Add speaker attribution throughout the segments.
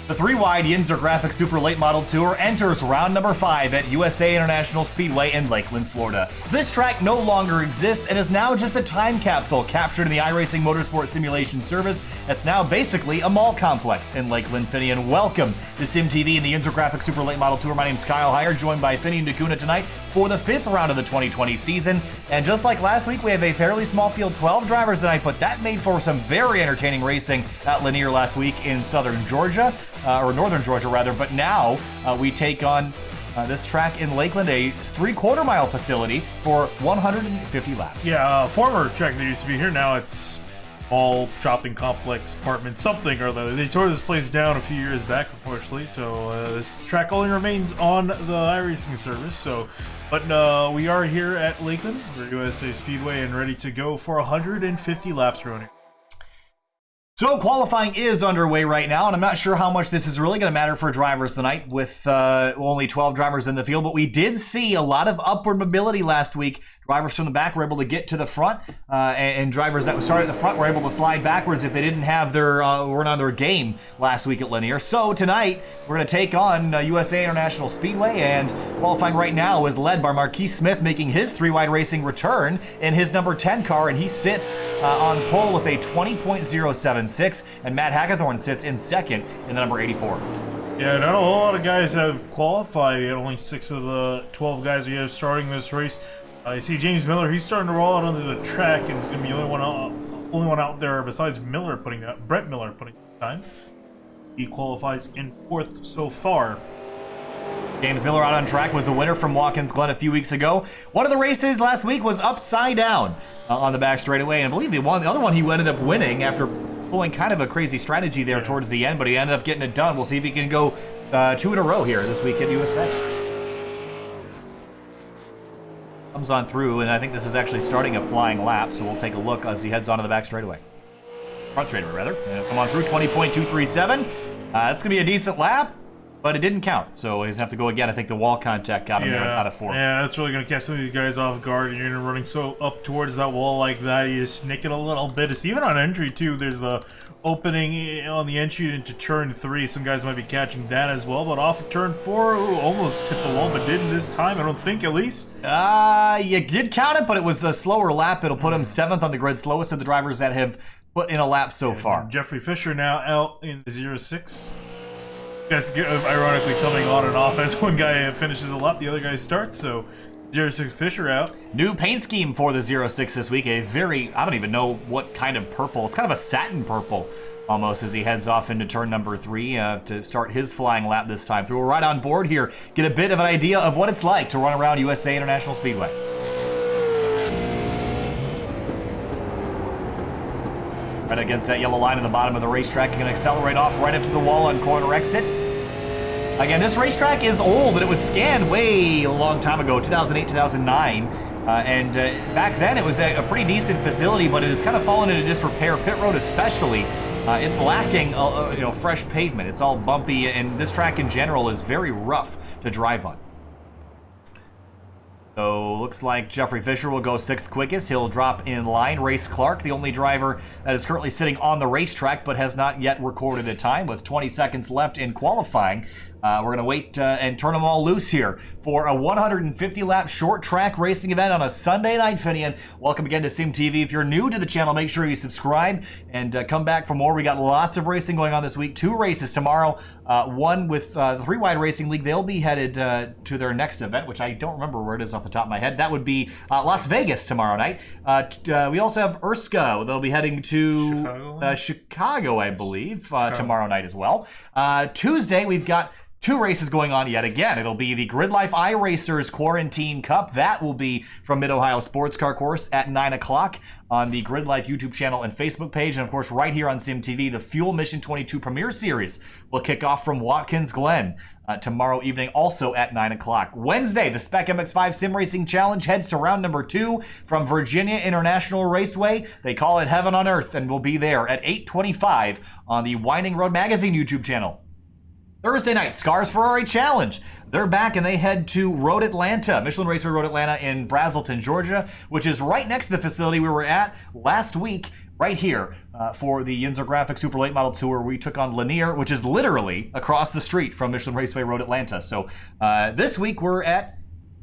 Speaker 1: The 3-wide Yinzer Graphics Super Late Model Tour enters round number 5 at USA International Speedway in Lakeland, Florida. This track no longer exists and is now just a time capsule captured in the iRacing Motorsport Simulation service that's now basically a mall complex in Lakeland. Finian, welcome to SimTV and the Yinzer Graphics Super Late Model Tour. My name's Kyle Heyer, joined by Finian Nakuna tonight for the 5th round of the 2020 season. And just like last week, we have a fairly small field, 12 drivers tonight, but that made for some very entertaining racing at Lanier last week in southern Georgia. Or northern Georgia rather, but now we take on this track in Lakeland, a 3/4 mile facility for 150 laps.
Speaker 2: Yeah, former track that used to be here, now it's all shopping complex, apartment, something or other. They tore this place down a few years back, unfortunately, so this track only remains on the iRacing service. So, but we are here at Lakeland for USA Speedway and ready to go for 150 laps running.
Speaker 1: So qualifying is underway right now, and I'm not sure how much this is really going to matter for drivers tonight with only 12 drivers in the field, but we did see a lot of upward mobility last week. Drivers from the back were able to get to the front, and drivers that started at the front were able to slide backwards if they didn't have their weren't on their game last week at Lanier. So tonight we're going to take on USA International Speedway, and qualifying right now is led by Marquis Smith, making his 3-wide racing return in his number 10 car, and he sits on pole with a 20.076, and Matt Haggathorn sits in second in the number 84.
Speaker 2: Yeah, not a whole lot of guys have qualified yet. Only 6 of the 12 guys we have starting this race. You see James Miller, he's starting to roll out onto the track, and he's going to be the only one out there besides Brent Miller putting time. He qualifies in 4th so far.
Speaker 1: James Miller out on track, was the winner from Watkins Glen a few weeks ago. One of the races last week was upside down on the back straightaway, and I believe the other one he ended up winning after pulling kind of a crazy strategy there towards the end, but he ended up getting it done. We'll see if he can go 2 in a row here this week at USA. Comes on through, and I think this is actually starting a flying lap, so we'll take a look as he heads onto the back straightaway. Front straightaway, rather. Come on through, 20.237. That's going to be a decent lap, but it didn't count, so he's going to have to go again. I think the wall contact got him out of 4.
Speaker 2: Yeah, that's really going to catch some of these guys off guard, and you're running so up towards that wall like that, you just nick it a little bit. It's even on entry, too. There's the opening on the entry into turn 3. Some guys might be catching that as well, but off of turn 4, almost hit the wall, but didn't this time, I don't think, at least.
Speaker 1: You did count it, but it was a slower lap. It'll put him 7th on the grid, slowest of the drivers that have put in a lap so far.
Speaker 2: Jeffrey Fisher now out in 0-6. Guys, ironically coming on and off as one guy finishes a lap, the other guy starts, so 0-6 Fisher out.
Speaker 1: New paint scheme for the 0-6 this week, a very, I don't even know what kind of purple. It's kind of a satin purple almost as he heads off into turn number 3 to start his flying lap this time. So we're right on board here, get a bit of an idea of what it's like to run around USA International Speedway. Right against that yellow line in the bottom of the racetrack, you're going to accelerate off right up to the wall on corner exit. Again, this racetrack is old, and it was scanned way a long time ago, 2008, 2009. Back then, it was a pretty decent facility, but it has kind of fallen into disrepair. Pit road especially, it's lacking fresh pavement. It's all bumpy, and this track in general is very rough to drive on. So looks like Jeffrey Fisher will go 6th quickest. He'll drop in line. Race Clark, the only driver that is currently sitting on the racetrack but has not yet recorded a time with 20 seconds left in qualifying. We're going to wait and turn them all loose here for a 150-lap short track racing event on a Sunday night, Finian. Welcome again to SimTV. If you're new to the channel, make sure you subscribe and come back for more. We got lots of racing going on this week. 2 races tomorrow. One with the 3-wide racing league. They'll be headed to their next event, which I don't remember where it is off the top of my head. That would be Las Vegas tomorrow night. We also have Erskine. They'll be heading to Chicago, I believe, tomorrow night as well. Tuesday, we've got 2 races going on yet again. It'll be the Grid Life iRacers Quarantine Cup. That will be from Mid-Ohio Sports Car Course at 9 o'clock on the Grid Life YouTube channel and Facebook page. And of course, right here on SimTV, the Fuel Mission 22 Premier Series will kick off from Watkins Glen tomorrow evening, also at 9 o'clock. Wednesday, the Spec MX-5 Sim Racing Challenge heads to round number 2 from Virginia International Raceway. They call it Heaven on Earth and will be there at 8:25 on the Winding Road Magazine YouTube channel. Thursday night, Scars Ferrari Challenge. They're back and they head to Road Atlanta, Michelin Raceway Road Atlanta in Brazelton, Georgia, which is right next to the facility we were at last week, right here for the Yinzer Graphics Super Late Model Tour. We took on Lanier, which is literally across the street from Michelin Raceway Road Atlanta. So this week we're at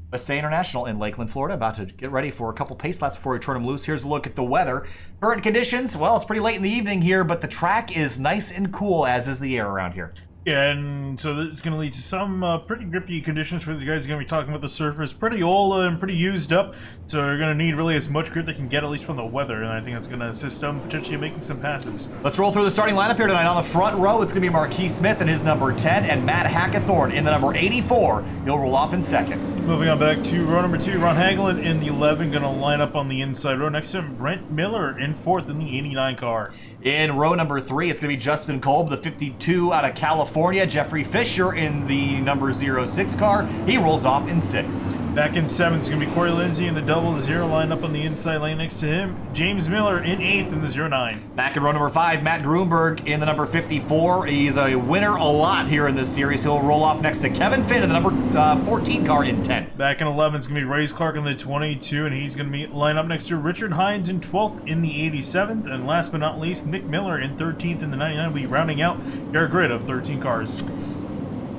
Speaker 1: Passaic International in Lakeland, Florida, about to get ready for a couple pace laps before we turn them loose. Here's a look at the weather. Current conditions, well, it's pretty late in the evening here, but the track is nice and cool, as is the air around here.
Speaker 2: Yeah, and so it's going to lead to some pretty grippy conditions for the guys going to be talking about the surface. Pretty old and pretty used up, so they're going to need really as much grip they can get, at least from the weather, and I think that's going to assist them potentially making some passes.
Speaker 1: Let's roll through the starting lineup here tonight. On the front row, it's going to be Marquis Smith in his number 10 and Matt Hackathorn in the number 84. He'll roll off in second.
Speaker 2: Moving on back to row number 2, Ron Hagelin in the 11, going to line up on the inside row. Next to him, Brent Miller in 4th in the 89 car.
Speaker 1: In row number 3, it's going to be Justin Kolb, the 52 out of California. Jeffrey Fisher in the number 06 car. He rolls off in 6th.
Speaker 2: Back in 7th, it's going to be Corey Lindsay in the 00, lined up on the inside lane next to him. James Miller in 8th in the 09.
Speaker 1: Back in row number 5, Maddon Gruenberg in the number 54. He's a winner a lot here in this series. He'll roll off next to Kevin Finn in the number 14 car in 10th.
Speaker 2: Back in 11, it's going to be Ray Clark in the 22, and he's going to be lined up next to Richard Hines in 12th in the 87th. And last but not least, Nick Miller in 13th in the 99. We'll be rounding out their grid of 13 cars.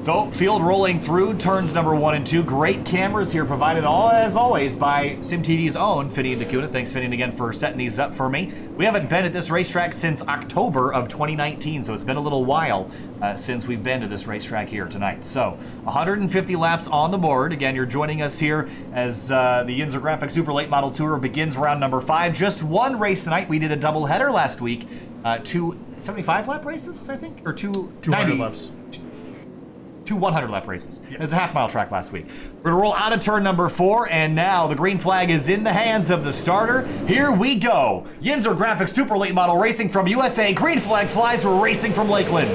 Speaker 1: So, field rolling through turns number 1 and 2. Great cameras here, provided as always by SimTV's own Finian DeCuna. Thanks, Finian, again for setting these up for me. We haven't been at this racetrack since October of 2019, so it's been a little while since we've been to this racetrack here tonight. So, 150 laps on the board. Again, you're joining us here as the Yinzer Graphics Super Late Model Tour begins round number 5. Just one race tonight. We did a double header last week. 2 75-lap races, I think? Or
Speaker 2: 200 laps.
Speaker 1: 2 100-lap races. Yeah. It was a half-mile track last week. We're going to roll out of turn number 4, and now the green flag is in the hands of the starter. Here we go. Yinzer Graphics Super Late Model Racing from USA. Green flag flies. We're racing from Lakeland.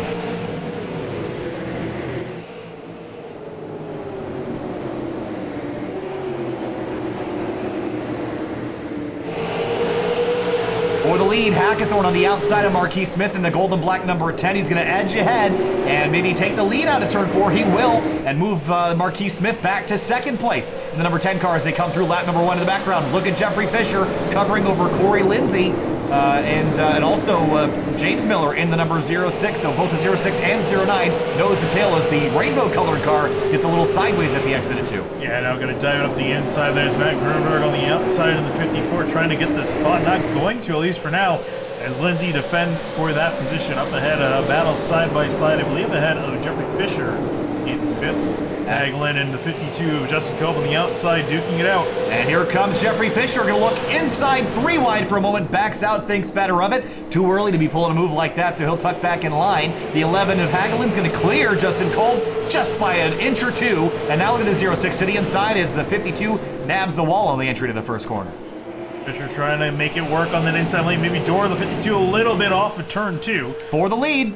Speaker 1: For the lead, Hackathorn on the outside of Marquis Smith in the gold and black number 10. He's going to edge ahead and maybe take the lead out of turn 4. He will, and move Marquis Smith back to second place in the number 10 car as they come through lap number 1 in the background. Look at Jeffrey Fisher covering over Corey Lindsay. And also James Miller in the number 06. So both the 06 and 09 nose to tail as the rainbow colored car gets a little sideways at the exit at 2.
Speaker 2: Yeah, now going to dive up the inside. There's Matt Gruenberg on the outside in the 54 trying to get the spot. Not going to, at least for now, as Lindsay defends for that position. Up ahead, a battle side by side, I believe ahead of Jeffrey Fisher in 5th. Hagelin in the 52, Justin Cope on the outside, duking it out.
Speaker 1: And here comes Jeffrey Fisher, gonna look inside 3 wide for a moment, backs out, thinks better of it. Too early to be pulling a move like that, so he'll tuck back in line. The 11 of Hagelin's gonna clear Justin Cope just by an inch or 2. And now look at the 06 to the inside as the 52 nabs the wall on the entry to the first corner.
Speaker 2: Fisher trying to make it work on that inside lane, maybe door the 52 a little bit off of turn 2.
Speaker 1: For the lead.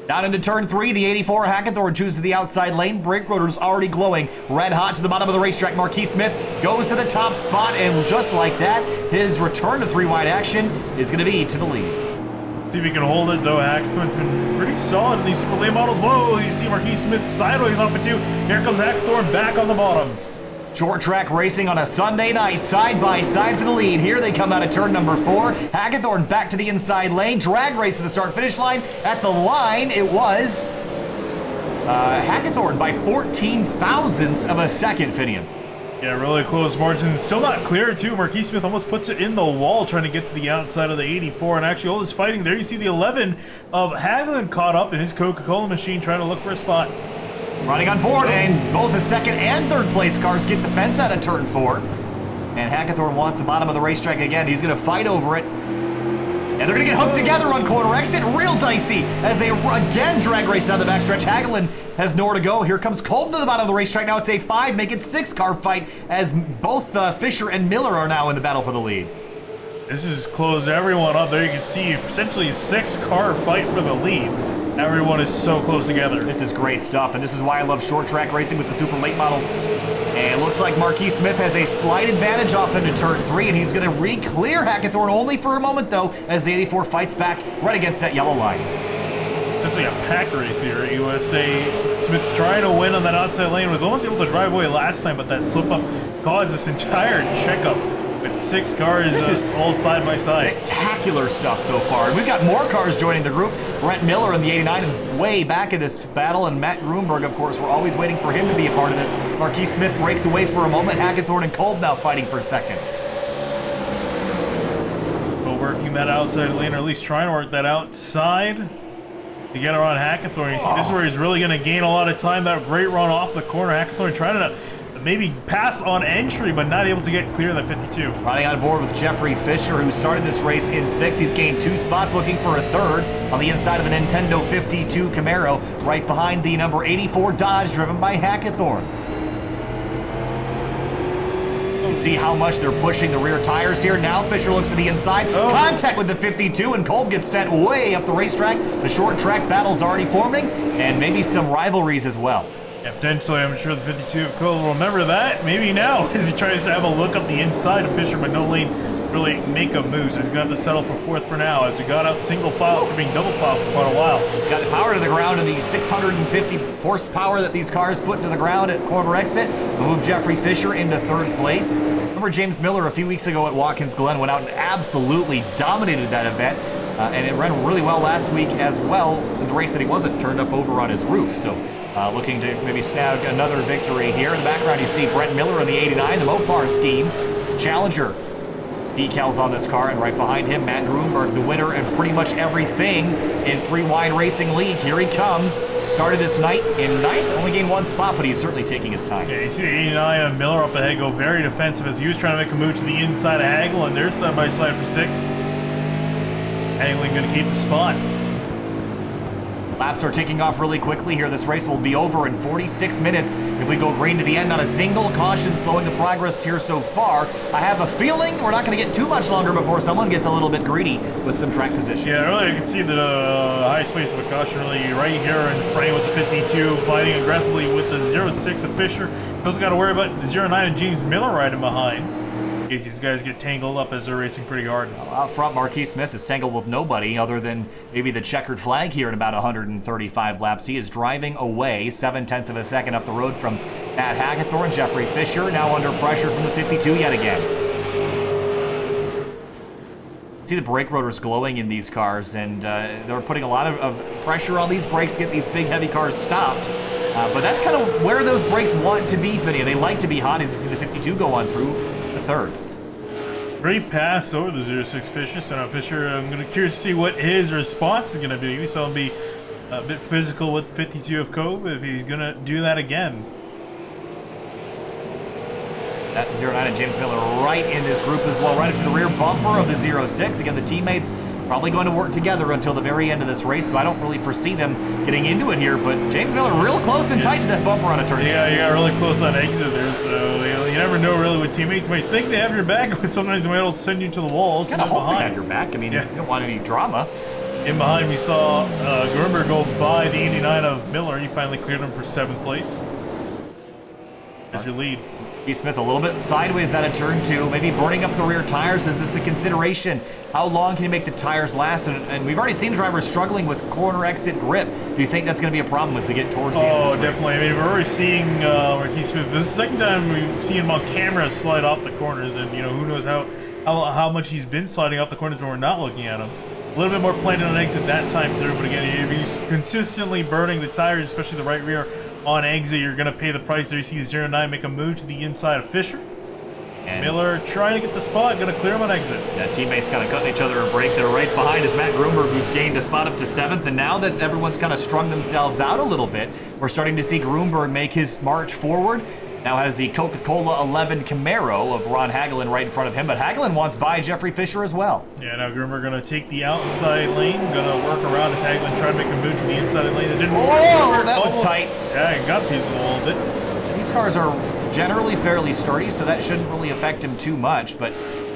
Speaker 1: Down into turn 3, the 84 Hackathorn chooses the outside lane. Brake rotor's already glowing. Red hot to the bottom of the racetrack. Marquis Smith goes to the top spot, and just like that, his return to 3 wide action is going to be to the lead.
Speaker 2: See if he can hold it, though. Hackathorn's been pretty solid in these super late models. Whoa, you see Marquis Smith sideways off it, too. Here comes Hackathorn back on the bottom.
Speaker 1: Short track racing on a Sunday night, side by side for the lead. Here they come out of turn number 4. Hackathorn back to the inside lane. Drag race to the start-finish line. At the line, it was Hackathorn by 14 thousandths of a second, Finian.
Speaker 2: Yeah, really close margin. Still not clear, too. Marquis Smith almost puts it in the wall trying to get to the outside of the 84. And actually, all this fighting there, you see the 11 of Hagelin caught up in his Coca-Cola machine trying to look for a spot.
Speaker 1: Running on board, and both the second and third place cars get the fence out of turn 4. And Hackathorn wants the bottom of the racetrack again. He's going to fight over it. And they're going to get hooked together on corner exit. Real dicey as they again drag race down the backstretch. Hagelin has nowhere to go. Here comes Colton to the bottom of the racetrack. Now it's a 5, make it 6 car fight as both Fisher and Miller are now in the battle for the lead.
Speaker 2: This has closed everyone up. There you can see essentially a 6 car fight for the lead. Everyone is so close together.
Speaker 1: This is great stuff, and this is why I love short track racing with the super late models. And it looks like Marquis Smith has a slight advantage off into turn 3, and he's going to re-clear Hackathorn only for a moment, though, as the 84 fights back right against that yellow line.
Speaker 2: essentially a pack race here. USA Smith trying to win on that outside lane, was almost able to drive away last time, but that slip up caused this entire checkup with 6 cars all side by side.
Speaker 1: Spectacular stuff so far. And we've got more cars joining the group. Brent Miller in the 89 is way back in this battle, and Matt Gruenberg, of course, we're always waiting for him to be a part of this. Marquis Smith breaks away for a moment. Hagethorn and Kolb now fighting for second.
Speaker 2: Working that outside lane, or at least trying to work that outside to get around Hagethorn. You see, this is where he's really going to gain a lot of time. That great run off the corner. Hagethorn trying to maybe pass on entry, but not able to get clear of that 52.
Speaker 1: Riding on board with Jeffrey Fisher, who started this race in 6th. He's gained 2 spots, looking for a 3rd on the inside of the Nintendo 52 Camaro, right behind the number 84 Dodge, driven by Hagethorn. See how much they're pushing the rear tires here. Now Fisher looks to the inside. Contact with the 52, and Kolb gets sent way up the racetrack. The short track battle's already forming, and maybe some rivalries as well.
Speaker 2: Yeah, potentially. I'm sure the 52 of Kolb will remember that. Maybe now, as he tries to have a look up the inside of Fisher, but no lane really make a move. So he's going to have to settle for 4th for now, as we got out single file for being double file for quite a while.
Speaker 1: He's got the power to the ground, and the 650 horsepower that these cars put into the ground at corner exit will move Jeffrey Fisher into 3rd place. Remember James Miller a few weeks ago at Watkins Glen went out and absolutely dominated that event, and it ran really well last week as well in the race that he wasn't turned up over on his roof. So looking to maybe snag another victory here. In the background you see Brent Miller in the 89, the Mopar scheme. Challenger decals on this car, and right behind him, Maddon Gruenberg, the winner in pretty much everything in 3 Wide Racing League. Here he comes. Started this night in 9th, only gained 1 spot, but he's certainly taking his time.
Speaker 2: Yeah, you see the 89 and Miller up ahead go very defensive as he was trying to make a move to the inside of Hagel, and they're side by side for 6th. Hagel going to keep the spot.
Speaker 1: Laps are ticking off really quickly here. This race will be over in 46 minutes if we go green to the end. Not a single caution slowing the progress here so far. I have a feeling we're not going to get too much longer before someone gets a little bit greedy with some track position.
Speaker 2: Yeah, really, you can see the high space of a caution really right here in frame with the 52, fighting aggressively with the 06 of Fisher. You also got to worry about the 09 and James Miller riding behind. These guys get tangled up as they're racing pretty hard.
Speaker 1: Out front, Marquis Smith is tangled with nobody other than maybe the checkered flag here in about 135 laps. He is driving away 7/10 of a second up the road from Matt Hagethorn. Jeffrey Fisher now under pressure from the 52 yet again. See the brake rotors glowing in these cars, and they're putting a lot of pressure on these brakes to get these big heavy cars stopped. But that's kind of where those brakes want to be, Finney. They like to be hot, as you see the 52 go on through the 3rd.
Speaker 2: Great pass over the 06 Fisher. So now Fisher, I'm going to curious to see what his response is going to be. We saw him be a bit physical with 52 of Kolb, if he's going to do that again.
Speaker 1: That 09 and James Miller right in this group as well, right up to the rear bumper of the 06. Again, the teammates probably going to work together until the very end of this race, so I don't really foresee them getting into it here, but James Miller real close and tight to that bumper on a turn.
Speaker 2: Yeah, you got really close on exit there, so you never know really what teammates might think they have your back, but sometimes they might send you to the walls.
Speaker 1: I hope they have your back. I mean, you don't want any drama.
Speaker 2: In behind, we saw Gruenberg go by the 89 of Miller. He finally cleared him for 7th place. There's your lead.
Speaker 1: Smith a little bit sideways that at turn 2, maybe burning up the rear tires. Is this a consideration? How long can you make the tires last? And we've already seen drivers struggling with corner exit grip. Do you think that's going to be a problem as we get towards the end of this race?
Speaker 2: Definitely. I mean, we're already seeing Marquis Smith. This is the second time we've seen him on camera slide off the corners, and who knows how much he's been sliding off the corners when we're not looking at him. A little bit more planted on exit that time through, but again, he's consistently burning the tires, especially the right rear. On exit, you're going to pay the price there. You see the 09 make a move to the inside of Fisher. And Miller trying to get the spot, going to clear him on exit.
Speaker 1: Yeah, teammates kind of cutting each other a break. They're right behind is Matt Gruenberg, who's gained a spot up to 7th. And now that everyone's kind of strung themselves out a little bit, we're starting to see Gruenberg make his march forward. Now has the Coca-Cola 11 Camaro of Ron Hagelin right in front of him, but Hagelin wants by Jeffrey Fisher as well.
Speaker 2: Yeah, now Gruenberg going to take the outside lane, going to work around as Hagelin tried to make a move to the inside lane. It didn't work.
Speaker 1: Oh, that was tight.
Speaker 2: Yeah, he got pieces a little bit.
Speaker 1: These cars are generally fairly sturdy, so that shouldn't really affect him too much, but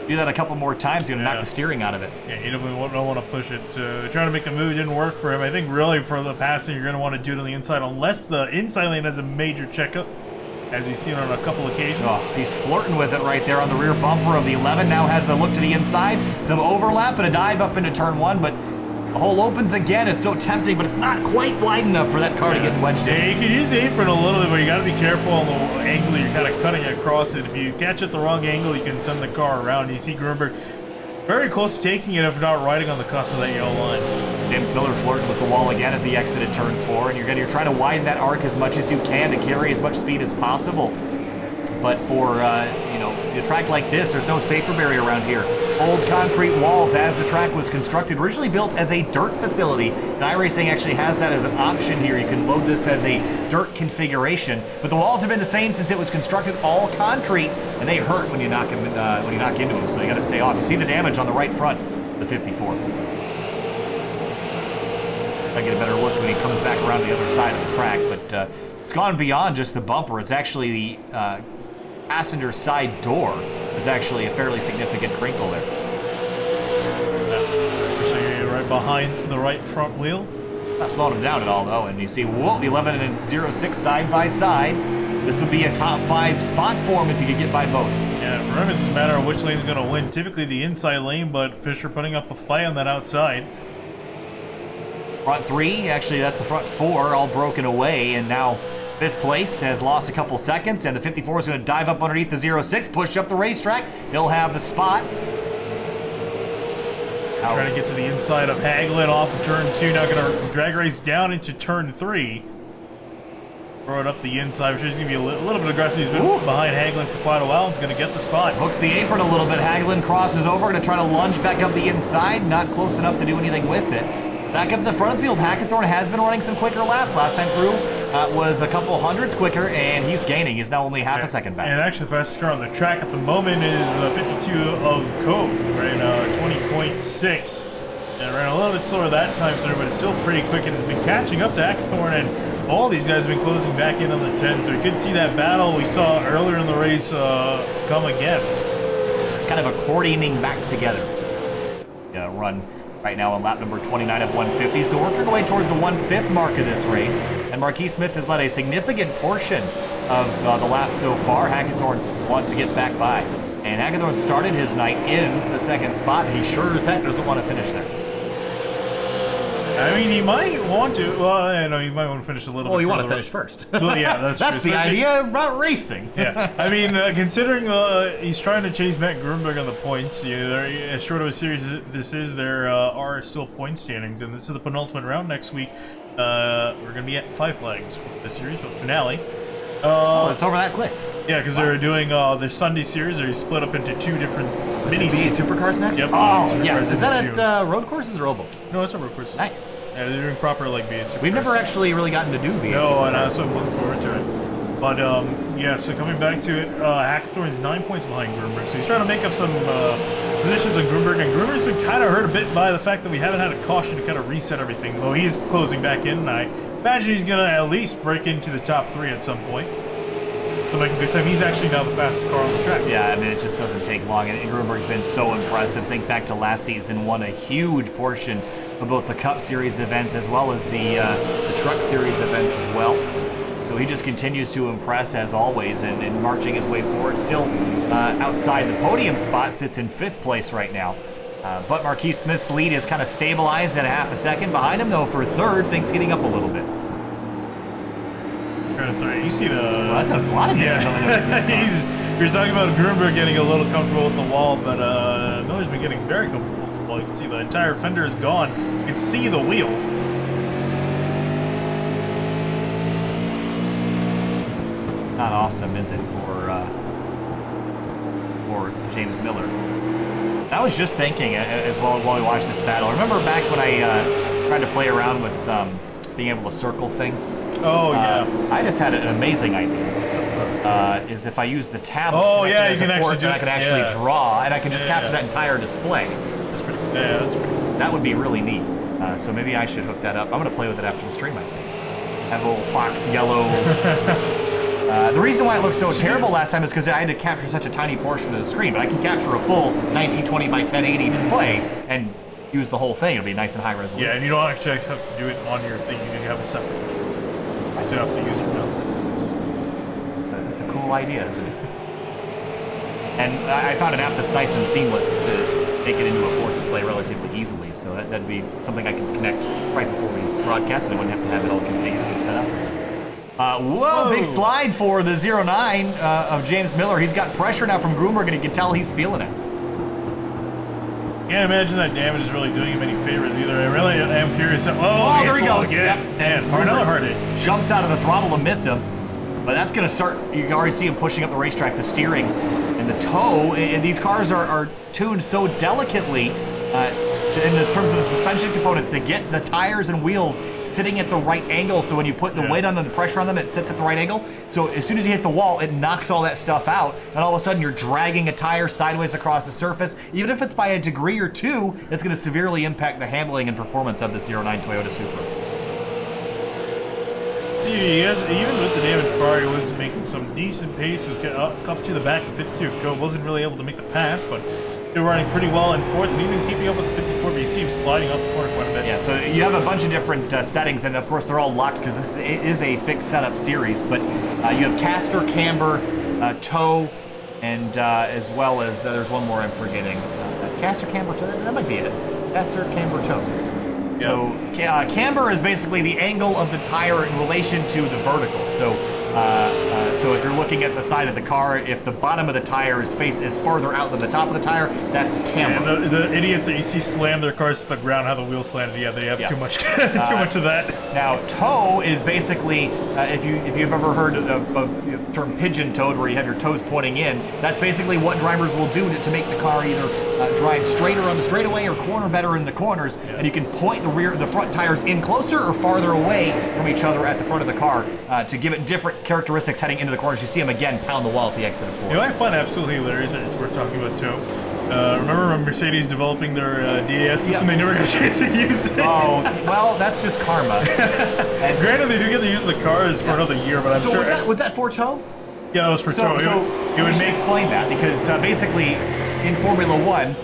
Speaker 1: do that a couple more times, you're going to knock the steering out of it.
Speaker 2: Yeah, you don't want to push it. So trying to make the move didn't work for him. I think really for the passing, you're going to want to do it on the inside, unless the inside lane has a major checkup, as we've seen on a couple occasions.
Speaker 1: Oh, he's flirting with it right there on the rear bumper of the 11. Now has a look to the inside, some overlap and a dive up into turn 1, but The hole opens again. It's so tempting, but it's not quite wide enough for that car to get wedged in.
Speaker 2: Yeah, you can use the apron a little bit, but you got to be careful on the angle you're kind of cutting across it. If you catch it the wrong angle, you can send the car around. You see Gruenberg very close to taking it, if not riding on the cusp of that yellow line.
Speaker 1: James Miller flirting with the wall again at the exit at turn 4, and you're trying to widen that arc as much as you can to carry as much speed as possible. But for a track like this, there's no safer barrier around here. Old concrete walls, as the track was constructed, originally built as a dirt facility. And iRacing actually has that as an option here. You can load this as a dirt configuration, but the walls have been the same since it was constructed, all concrete, and they hurt when you knock into them. So you got to stay off. You see the damage on the right front, the 54. I get a better look when he comes back around the other side of the track, but it's gone beyond just the bumper. It's actually the passenger side door is actually a fairly significant crinkle there.
Speaker 2: So you're right behind the right front wheel.
Speaker 1: Not slowing him down at all, though, and you see, whoa, the 11 and 06 side by side. This would be a top 5 spot for him if he could get by both.
Speaker 2: Yeah, for him it's just a matter of which lane's going to win. Typically the inside lane, but Fisher putting up a fight on that outside.
Speaker 1: Front 3, actually that's the front 4, all broken away, and now 5th place has lost a couple seconds, and the 54 is going to dive up underneath the 06, push up the racetrack. He'll have the spot.
Speaker 2: Trying to get to the inside of Hagelin off of turn 2, now going to drag race down into turn 3. Throw it up the inside, which is going to be a little bit aggressive. He's been behind Hagelin for quite a while. He's going to get the spot.
Speaker 1: Hooks the apron a little bit. Hagelin crosses over, going to try to lunge back up the inside. Not close enough to do anything with it. Back up the front of the field, Hackathorn has been running some quicker laps. Last time through was a couple hundreds quicker, and he's gaining. He's now only half a second back.
Speaker 2: And actually, the fastest car on the track at the moment is 52 of Cope, right? 20.6. And ran a little bit slower that time through, but it's still pretty quick, and has been catching up to Hackathorn, and all these guys have been closing back in on the 10. So you could see that battle we saw earlier in the race come again.
Speaker 1: Kind of accordioning back together. Run right now on lap number 29 of 150. So working our way towards the 1/5 mark of this race. And Marquis Smith has led a significant portion of the lap so far. Hackathorn wants to get back by. And Hackathorn started his night in the 2nd spot. He sure as heck doesn't want to finish there.
Speaker 2: I mean, he might want to. Well, I know he might want to finish a little bit.
Speaker 1: Oh, you want to finish first.
Speaker 2: Well, yeah, that's true.
Speaker 1: That's the idea about racing.
Speaker 2: Yeah, I mean, considering he's trying to chase Matt Gruenberg on the points, as short of a series this is, there are still point standings, and this is the penultimate round next week. We're going to be at 5 flags for the series, for the finale.
Speaker 1: It's over that quick.
Speaker 2: Yeah, because they're doing their Sunday series. They're split up into 2 different mini
Speaker 1: Supercars next?
Speaker 2: Yep.
Speaker 1: Oh, yes. Is that at road courses or ovals?
Speaker 2: No, it's a road course.
Speaker 1: Nice.
Speaker 2: Yeah, they're doing proper like V8 Supercars.
Speaker 1: We've never actually really gotten to do V8
Speaker 2: No,
Speaker 1: Supercars.
Speaker 2: and that's what I'm looking forward to it. But yeah, so coming back to it, Hackathorn is 9 points behind Gruenberg, so he's trying to make up some positions on Gruenberg, and Gruenberg's been kind of hurt a bit by the fact that we haven't had a caution to kind of reset everything, though he is closing back in, and I imagine he's going to at least break into the top 3 at some point. So making good time. He's actually now the fastest car on the track.
Speaker 1: Yeah, I mean, it just doesn't take long, and Gruenberg's been so impressive. Think back to last season, won a huge portion of both the Cup Series events as well as the Truck Series events as well. So he just continues to impress as always, and marching his way forward. Still outside the podium spot, sits in 5th place right now. But Marquis Smith's lead is kind of stabilized at a half a second. Behind him, though, for 3rd, things getting up a little bit.
Speaker 2: You see the...
Speaker 1: Well, that's a lot of damage on the
Speaker 2: You're talking about Gruenberg getting a little comfortable with the wall, but Miller's been getting very comfortable with the wall. You can see the entire fender is gone. You can see the wheel.
Speaker 1: Not awesome, is it, for James Miller? I was just thinking as well while we watched this battle. Remember back when I tried to play around with being able to circle things?
Speaker 2: Oh, yeah.
Speaker 1: I just had an amazing idea. Is if I use the tablet,
Speaker 2: you can actually do it.
Speaker 1: I can actually draw, and I can just capture that entire display.
Speaker 2: That's pretty cool. Yeah, that's pretty cool.
Speaker 1: That would be really neat. So maybe I should hook that up. I'm going to play with it after the stream, I think. Have a little fox yellow. The reason why it looked so terrible last time is because I had to capture such a tiny portion of the screen, but I can capture a full 1920 by 1080 display and use the whole thing. It'll be nice and high resolution.
Speaker 2: Yeah, and you don't actually have to do it on your thing. You can have a separate. So you have to use your mouse.
Speaker 1: It's a cool idea, isn't it? And I found an app that's nice and seamless to make it into a fourth display relatively easily. So that'd be something I could connect right before we broadcast, and I wouldn't have to have it all configured or set up. Whoa, big slide for the 09 of James Miller. He's got pressure now from Gruenberg, and you can tell he's feeling it.
Speaker 2: Can't imagine that damage is really doing him any favors either. I really am curious. Oh,
Speaker 1: there he goes.
Speaker 2: Again.
Speaker 1: Yep.
Speaker 2: And another hard hit.
Speaker 1: Jumps out of the throttle to miss him. But that's going to start, you can already see him pushing up the racetrack, the steering and the toe. And these cars are tuned so delicately in terms of the suspension components to get the tires and wheels sitting at the right angle. So when you put the weight on them, the pressure on them, it sits at the right angle. So as soon as you hit the wall, it knocks all that stuff out. And all of a sudden you're dragging a tire sideways across the surface. Even if it's by a degree or two, it's going to severely impact the handling and performance of the 09 Toyota Supra.
Speaker 2: See, even with the damage bar, he was making some decent pace. Was getting up to the back of 52. Go wasn't really able to make the pass, but they were running pretty well in fourth and even keeping up with the 54. But you see him sliding off the corner quite a bit.
Speaker 1: Yeah, so you have a bunch of different settings, and of course they're all locked because it is a fixed setup series. But you have caster, camber, toe, and as well as there's one more I'm forgetting. Caster, camber, toe. That might be it. Caster, camber, toe. So camber is basically the angle of the tire in relation to the vertical. So so if you're looking at the side of the car, if the bottom of the tire's face is farther out than the top of the tire, that's camber.
Speaker 2: Yeah, the idiots that you see slam their cars to the ground, how the wheels slanted, they have too much too much of that.
Speaker 1: Now, toe is basically, if you've ever heard of the term pigeon-toed, where you have your toes pointing in, that's basically what drivers will do to make the car either drive straighter on the straightaway or corner better in the corners, and you can point the front tires in closer or farther away from each other at the front of the car to give it different characteristics heading into the corners. You see them again pound the wall at the exit of 4.
Speaker 2: You know, I find absolutely hilarious that it's worth talking about toe. Remember when Mercedes developing their DAS system, they never got a chance to use it?
Speaker 1: Oh, well, that's just karma.
Speaker 2: And granted, they do get to use the cars for another year, but I'm sure...
Speaker 1: So was that for toe?
Speaker 2: Yeah, that was for toe.
Speaker 1: So it would explain that, because basically in Formula One,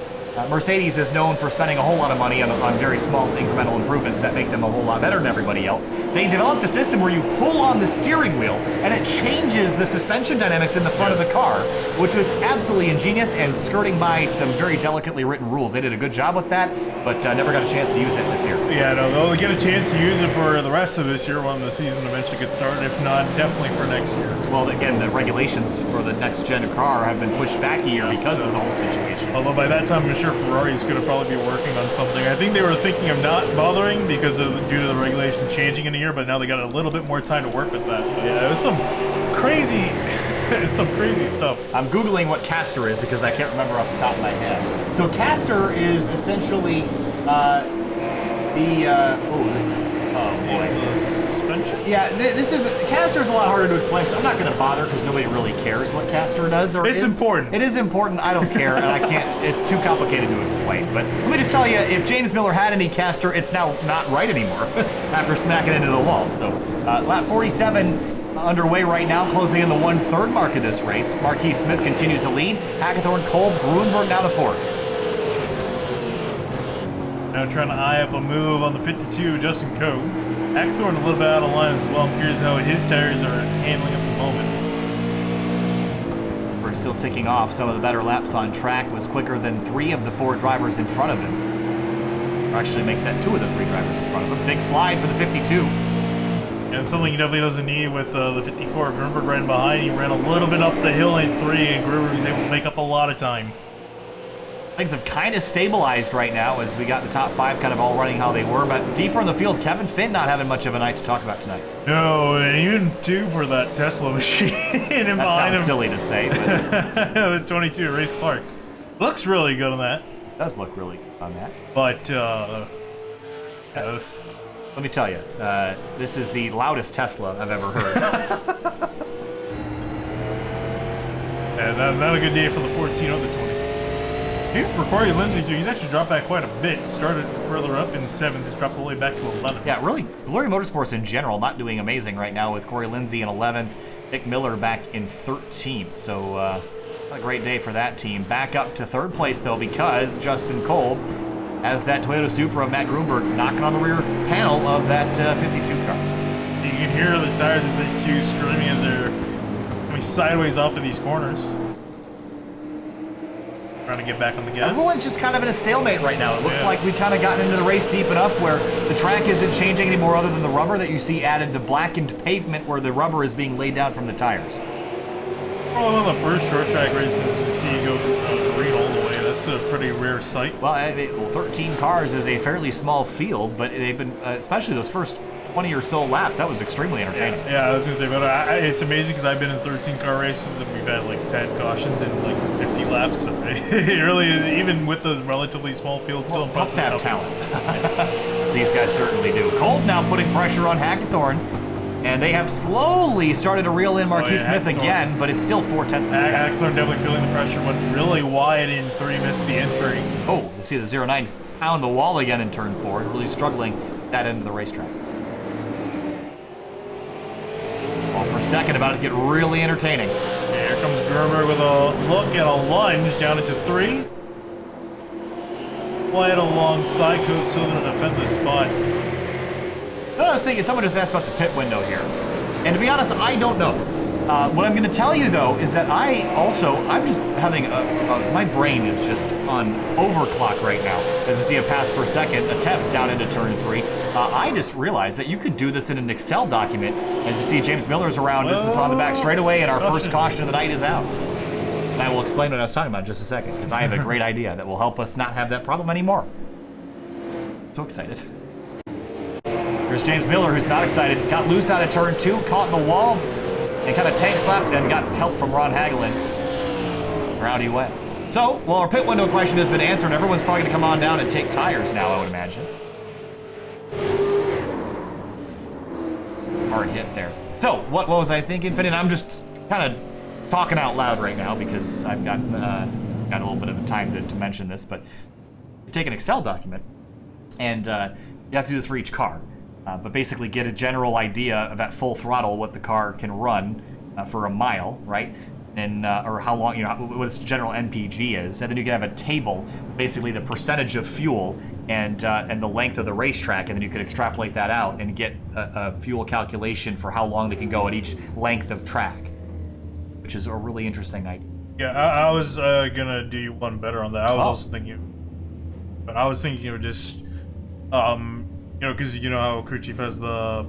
Speaker 1: Mercedes is known for spending a whole lot of money on very small incremental improvements that make them a whole lot better than everybody else. They developed a system where you pull on the steering wheel and it changes the suspension dynamics in the front of the car, which was absolutely ingenious and skirting by some very delicately written rules. They did a good job with that, but never got a chance to use it this year.
Speaker 2: Yeah, no, they'll get a chance to use it for the rest of this year when the season eventually gets started. If not, definitely for next year.
Speaker 1: Well, again, the regulations for the next gen car have been pushed back a year because of the whole situation.
Speaker 2: Although by that time, I'm sure Ferrari's going to probably be working on something. I think they were thinking of not bothering because due to the regulation changing in a year, but now they got a little bit more time to work with that. But yeah, it was some crazy, stuff.
Speaker 1: I'm Googling what caster is because I can't remember off the top of my head. So caster is essentially
Speaker 2: the suspension?
Speaker 1: Yeah, caster is a lot harder to explain, so I'm not going to bother because nobody really cares what caster does.
Speaker 2: It's important.
Speaker 1: It is important. I don't care, and I can't. It's too complicated to explain. But let me just tell you, if James Miller had any caster, it's now not right anymore after smacking into the wall. So lap 47 underway right now, closing in the 1/3 mark of this race. Marquis Smith continues to lead. Hackathorn, Kolb, Gruenberg now to 4th.
Speaker 2: Now trying to eye up a move on the 52, Justin Coe. Hackathorn a little bit out of line as well. I'm curious how his tires are handling at the moment.
Speaker 1: We're still ticking off some of the better laps on track. Was quicker than 3 of the 4 drivers in front of him. Or actually make that 2 of the 3 drivers in front of him. Big slide for the 52.
Speaker 2: And something he definitely doesn't need with the 54. Gruenberg ran behind. He ran a little bit up the hill in 3, and Gruenberg was able to make up a lot of time.
Speaker 1: Things have kind of stabilized right now as we got the top 5 kind of all running how they were, but deeper in the field, Kevin Finn not having much of a night to talk about tonight.
Speaker 2: No, and even 2 for that Tesla machine. And
Speaker 1: that sounds silly to say, but...
Speaker 2: The 22, Race Clark. Looks really good on that.
Speaker 1: Does look really good on that.
Speaker 2: But,
Speaker 1: let me tell you, this is the loudest Tesla I've ever heard.
Speaker 2: Yeah, not a good day for the 14 or the 20. Even for Corey Lindsay, too, he's actually dropped back quite a bit. Started further up in 7th, he's dropped all the way back to 11th.
Speaker 1: Yeah, really, Glory Motorsports in general not doing amazing right now with Corey Lindsay in 11th, Nick Miller back in 13th. So, not a great day for that team. Back up to 3rd place, though, because Justin Kolb has that Toyota Supra of Matt Gruenberg knocking on the rear panel of that 52 car.
Speaker 2: You can hear the tires of the Q screaming as they're coming sideways off of these corners. trying to get back on the gas.
Speaker 1: Everyone's just kind of in a stalemate right now. It looks like we've kind of gotten into the race deep enough where the track isn't changing anymore other than the rubber that you see added the blackened pavement where the rubber is being laid down from the tires.
Speaker 2: Well, one of the first short track races you see you go green all the way. That's a pretty rare sight.
Speaker 1: Well, 13 cars is a fairly small field, but they've been, especially those first 20 or so laps, that was extremely entertaining.
Speaker 2: Yeah, I was going to say, but it's amazing because I've been in 13-car races and we've had like 10 cautions in like 50 laps. So it really, even with the relatively small field, still impressive.
Speaker 1: Must have talent. These guys certainly do. Colt now putting pressure on Hackathorn, and they have slowly started to reel in Marquis Smith again, but it's still 4/10 of a second.
Speaker 2: Hackathorn definitely feeling the pressure, went really wide in 3, missed the entry.
Speaker 1: Oh, you see the 09 pound the wall again in turn 4, really struggling at that end of the racetrack. Well, for a second, about to get really entertaining.
Speaker 2: Here comes Gruenberg with a look and a lunge down into 3. Quiet alongside Coach, still going to defend this spot.
Speaker 1: I was thinking, someone just asked about the pit window here. And to be honest, I don't know. What I'm going to tell you, though, is that I'm just having my brain is just on overclock right now. As we see a pass for second attempt down into turn 3. I just realized that you could do this in an Excel document. As you see, James Miller's around. This is on the back straightaway, and our first caution of the night is out. And I will explain what I was talking about in just a second, because I have a great idea that will help us not have that problem anymore. So excited. Here's James Miller, who's not excited. Got loose out of turn 2, caught in the wall, and kind of tank slapped and got help from Ron Hagelin. Around he went. So, well, our pit window question has been answered. Everyone's probably going to come on down and take tires now, I would imagine. Hard hit there. So, what was I thinking, Finn? I'm just kind of talking out loud right now because I've got a little bit of time to mention this, but you take an Excel document, and you have to do this for each car. But basically get a general idea of at full throttle what the car can run for a mile, right? And or how long, what its general MPG is, and then you can have a table with basically the percentage of fuel and the length of the racetrack, and then you could extrapolate that out and get a fuel calculation for how long they can go at each length of track, which is a really interesting idea.
Speaker 2: Yeah, I was gonna do you one better on that. I was also thinking, but I was thinking of just because you know how crew chief has the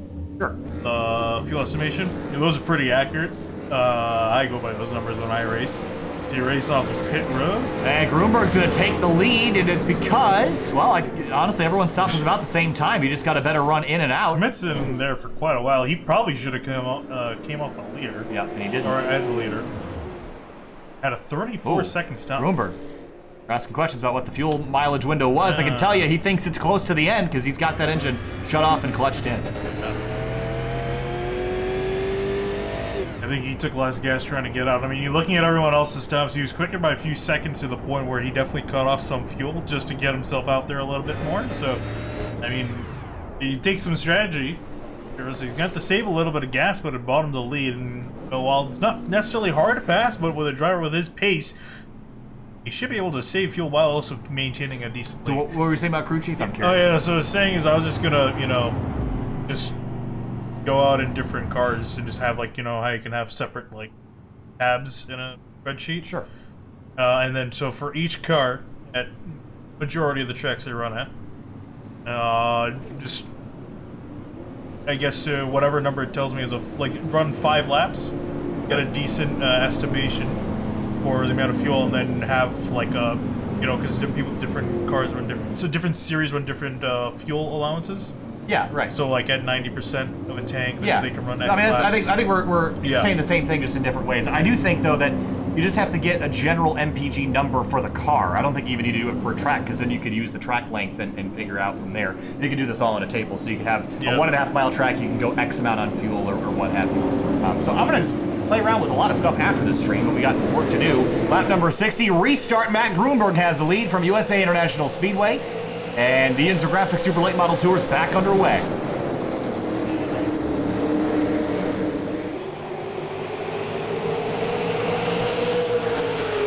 Speaker 2: fuel estimation. Those are pretty accurate. I go by those numbers when I race. So you race off the pit road.
Speaker 1: And Gruenberg's going to take the lead, and it's because, well, honestly, everyone stops at about the same time. You just got a better run in and out.
Speaker 2: Smith's in there for quite a while. He probably should have came off the leader.
Speaker 1: Yeah, and he didn't.
Speaker 2: Or as the leader. Had a 34-second stop.
Speaker 1: Gruenberg. Asking questions about what the fuel mileage window was. I can tell you he thinks it's close to the end because he's got that engine shut off and clutched in.
Speaker 2: I think he took less gas trying to get out. I mean, you're looking at everyone else's stops. He was quicker by a few seconds to the point where he definitely cut off some fuel just to get himself out there a little bit more. So, I mean, he takes some strategy. He's going to have to save a little bit of gas, but it bought him the lead. And while it's not necessarily hard to pass, but with a driver with his pace, he should be able to save fuel while also maintaining a decent lead.
Speaker 1: So what were you saying about crew chief? I'm curious.
Speaker 2: Oh yeah, so I was saying is I was just gonna, just go out in different cars and just have how you can have separate tabs in a spreadsheet.
Speaker 1: Sure.
Speaker 2: And then so for each car at majority of the tracks they run at, just I guess whatever number it tells me is run 5 laps, get a decent estimation for the amount of fuel, and then have because different cars run different, so different series run different fuel allowances.
Speaker 1: Yeah, right.
Speaker 2: So at 90% of a tank,
Speaker 1: yeah,
Speaker 2: they can run X
Speaker 1: laps.
Speaker 2: laps.
Speaker 1: I think we're saying the same thing just in different ways. I do think though that you just have to get a general MPG number for the car. I don't think you even need to do it per track, because then you could use the track length and figure out from there. You can do this all in a table, so you could have a 1.5 mile track. You can go X amount on fuel or what have you. So I'm gonna play around with a lot of stuff after this stream, but we got work to do. Lap number 60, restart. Matt Gruenberg has the lead from USA International Speedway, and the Graphics Super Late Model Tour is back underway.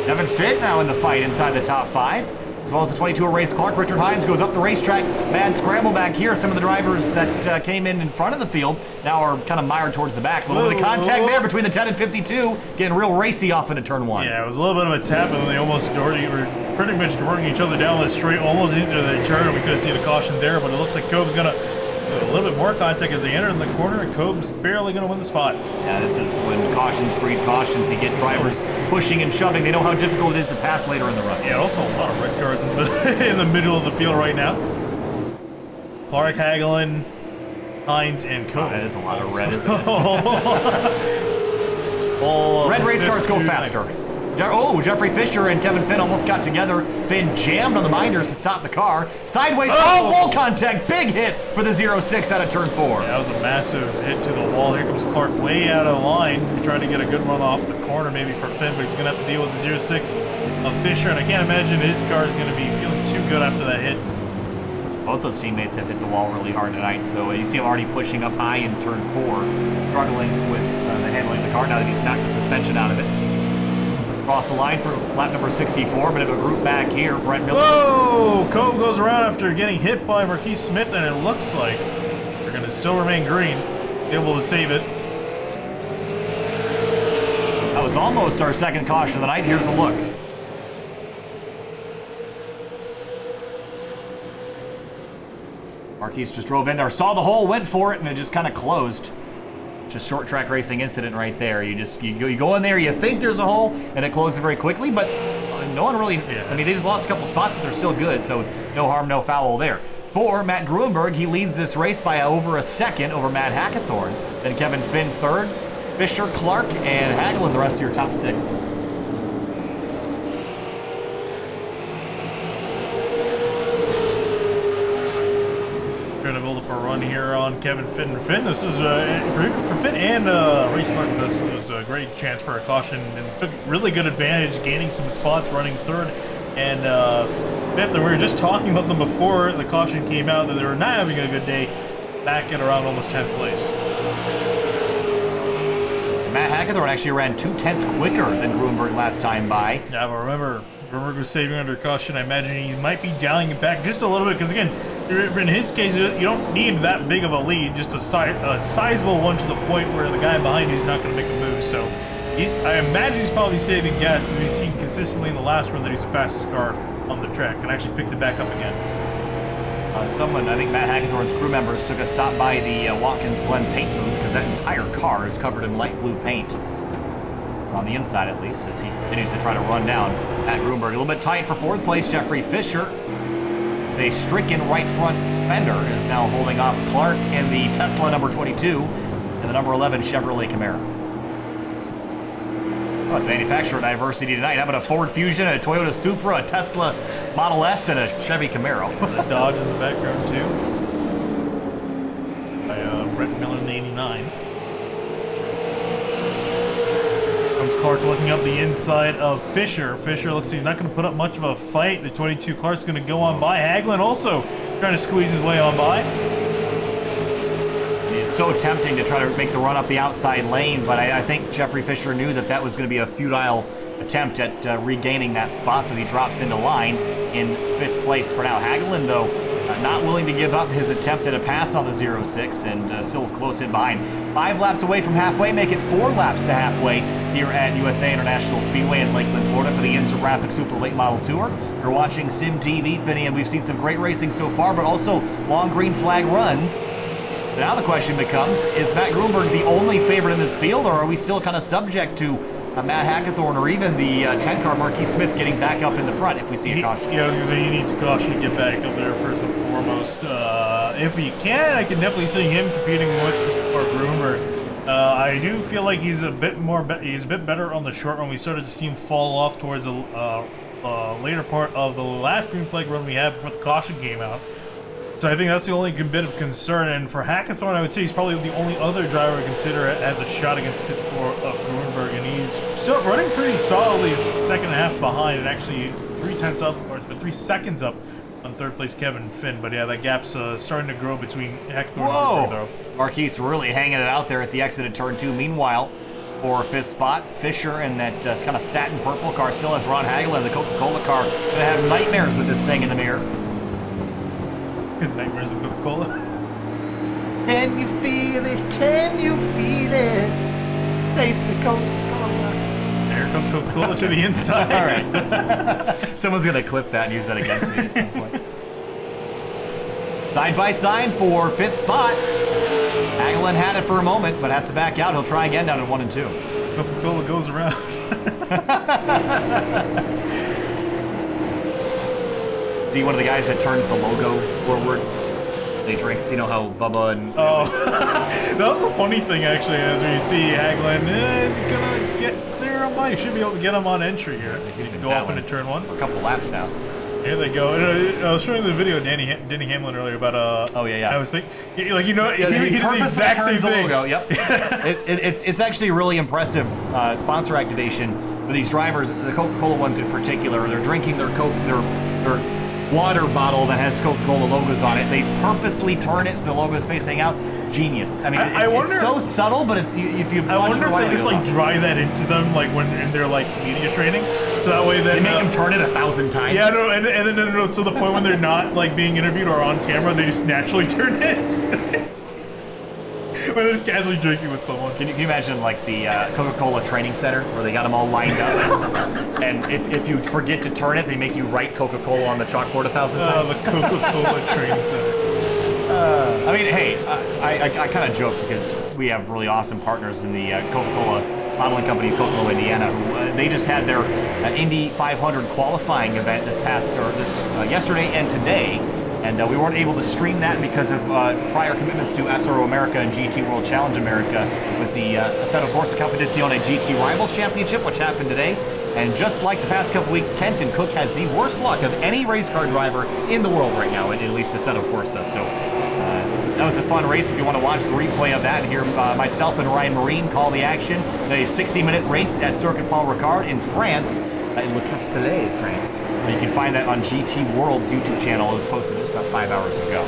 Speaker 1: Devin Fitt now in the fight inside the top 5. as well as the 22 of Race Clark. Richard Hines goes up the racetrack. Mad scramble back here. Some of the drivers that came in front of the field now are kind of mired towards the back. A little bit of contact there between the 10 and 52, getting real racy off into turn 1.
Speaker 2: Yeah, it was a little bit of a tap, and they almost were pretty much drawing each other down the straight, almost into the turn. We could have seen a caution there, but it looks like Cobb's going to a little bit more contact as they enter in the corner, and Cobb's barely going to win the spot.
Speaker 1: Yeah, this is when cautions breed cautions. You get drivers pushing and shoving. They know how difficult it is to pass later in the run.
Speaker 2: Yeah, also a lot of red cars in the middle of the field right now. Clark, Hagelin, Hines, and Cobb.
Speaker 1: That is a lot of red, isn't it? Red race cars go faster. Jeffrey Fisher and Kevin Finn almost got together. Finn jammed on the minders to stop the car. Sideways, wall contact. Big hit for the 06 out of turn 4.
Speaker 2: Yeah, that was a massive hit to the wall. Here comes Clark way out of line. Trying to get a good run off the corner maybe for Finn, but he's going to have to deal with the 06 of Fisher, and I can't imagine his car is going to be feeling too good after that hit.
Speaker 1: Both those teammates have hit the wall really hard tonight, so you see him already pushing up high in turn 4, struggling with the handling of the car now that he's knocked the suspension out of it. Across the line for lap number 64, bit of a group back here. Brent Miller.
Speaker 2: Whoa! Cobb goes around after getting hit by Marquis Smith, and it looks like they're going to still remain green, able to save it.
Speaker 1: That was almost our second caution of the night. Here's a look. Marquis just drove in there, saw the hole, went for it, and it just kind of closed. Just short track racing incident right there. You go in there, you think there's a hole, and it closes very quickly, but no one really, I mean, they just lost a couple spots, but they're still good, so no harm, no foul there. For Matt Gruenberg, he leads this race by over a second over Matt Hackathorn. Then Kevin Finn third, Fisher, Clark, and Hagelin the rest of your top 6.
Speaker 2: Trying to build up a run here on Kevin Finn. This is for Finn and Race Clark. This was a great chance for a caution and took really good advantage, gaining some spots, running third and fifth. And we were just talking about them before the caution came out that they were not having a good day. Back at around almost 10th place.
Speaker 1: Matt Hackathorn actually ran 2/10 quicker than Gruenberg last time by.
Speaker 2: Yeah, but remember, Gruenberg was saving under caution. I imagine he might be dialing it back just a little bit because again, in his case, you don't need that big of a lead, just a sizable one to the point where the guy behind you is not going to make a move. So I imagine he's probably saving gas because we've seen consistently in the last run that he's the fastest car on the track and actually picked it back up again.
Speaker 1: Someone, I think Matt Hackathorn's crew members, took a stop by the Watkins Glen paint booth because that entire car is covered in light blue paint. It's on the inside at least as he continues to try to run down Matt Gruenberg. A little bit tight for 4th place. Jeffrey Fisher, the stricken right front fender, is now holding off Clark in the Tesla number 22 and the number 11 Chevrolet Camaro. Oh, the manufacturer diversity tonight. How about a Ford Fusion, a Toyota Supra, a Tesla Model S, and a Chevy Camaro?
Speaker 2: There's a Dodge in the background too. By Brent Miller in the 89. Comes Clark looking up the inside of Fisher. Fisher looks like he's not going to put up much of a fight. The 22 Clark's going to go on by. Hagelin also trying to squeeze his way on by.
Speaker 1: It's so tempting to try to make the run up the outside lane, but I think Jeffrey Fisher knew that was going to be a futile attempt at regaining that spot, so he drops into line in 5th place for now. Hagelin, though, not willing to give up his attempt at a pass on the 06 and still close in behind. 5 laps away from halfway, make it 4 laps to halfway here at USA International Speedway in Lakeland, Florida for the IMSA Graphic Super Late Model Tour. You're watching Sim TV, Finney, and we've seen some great racing so far, but also long green flag runs. Now the question becomes, is Matt Gruenberg the only favorite in this field, or are we still kind of subject to Matt Hackathorn or even the 10-car Marquis Smith getting back up in the front if we see a caution?
Speaker 2: Yeah, I was going to say, he needs a caution to get back up there first and foremost. If he can, I can definitely see him competing with for Gruenberg. I do feel like he's a bit better on the short run. We started to see him fall off towards the later part of the last green flag run we had before the caution came out. So I think that's the only good bit of concern, and for Hackathorn, I would say he's probably the only other driver to consider as a shot against 54 of Gruenberg, and he's still running pretty solidly, second half behind, and actually 3 seconds up on 3rd place Kevin Finn. But yeah, that gap's starting to grow between Hackathorn and Gruenberg, though.
Speaker 1: Marquis really hanging it out there at the exit of turn 2. Meanwhile, for 5th spot. Fisher in that kind of satin purple car still has Ron Hagel, and the Coca-Cola car going to have nightmares with this thing in the mirror.
Speaker 2: Nightmares of Coca-Cola.
Speaker 1: Can you feel it? Can you feel it? Taste the Coca-Cola.
Speaker 2: There comes Coca-Cola to the inside.
Speaker 1: All right. Someone's going to clip that and use that against me at some point. Side by side for 5th spot. Hagelin had it for a moment, but has to back out. He'll try again down at 1 and 2.
Speaker 2: Coca-Cola goes around.
Speaker 1: Is he one of the guys that turns the logo forward? They drinks, you know how Bubba and...
Speaker 2: Oh, that was a funny thing, actually, as we see Hagelin. Is he going to get clear on by? You should be able to get him on entry here. He's going to go off into turn 1.
Speaker 1: For a couple laps now.
Speaker 2: Here they go. I was showing the video of Denny Hamlin earlier about
Speaker 1: oh yeah.
Speaker 2: I was thinking, like, you know,
Speaker 1: yeah,
Speaker 2: he did the exact same thing.
Speaker 1: Logo. Yep. It's actually really impressive sponsor activation for these drivers. The Coca-Cola ones in particular. They're drinking their Coke, their water bottle that has Coca-Cola logos on it. They purposely turn it so the logo is facing out. Genius. I mean, it's so subtle, but it's if you.
Speaker 2: I wonder if they just like drive that into them, like when in their like media training, so that way they
Speaker 1: make them turn it 1,000 times.
Speaker 2: Yeah, no, and then no, to the point when they're not like being interviewed or on camera, they just naturally turn it. When they're just casually drinking with someone.
Speaker 1: Can you imagine like the Coca-Cola training center where they got them all lined up, and if you forget to turn it, they make you write Coca-Cola on the chalkboard 1,000 times.
Speaker 2: The Coca-Cola training center.
Speaker 1: I mean, hey, I kind of joke because we have really awesome partners in the Coca-Cola modeling company in Kokomo, Indiana, who they just had their Indy 500 qualifying event yesterday and today, and we weren't able to stream that because of prior commitments to SRO America and GT World Challenge America with the Assetto Corsa Competizione GT Rivals Championship, which happened today. And just like the past couple weeks, Kenton Cook has the worst luck of any race car driver in the world right now, at least Assetto Corsa. So that was a fun race. If you want to watch the replay of that and hear myself and Ryan Marine call the action, a 60-minute race at Circuit Paul Ricard in France, in Le Castellet, France. You can find that on GT World's YouTube channel. It was posted just about 5 hours ago.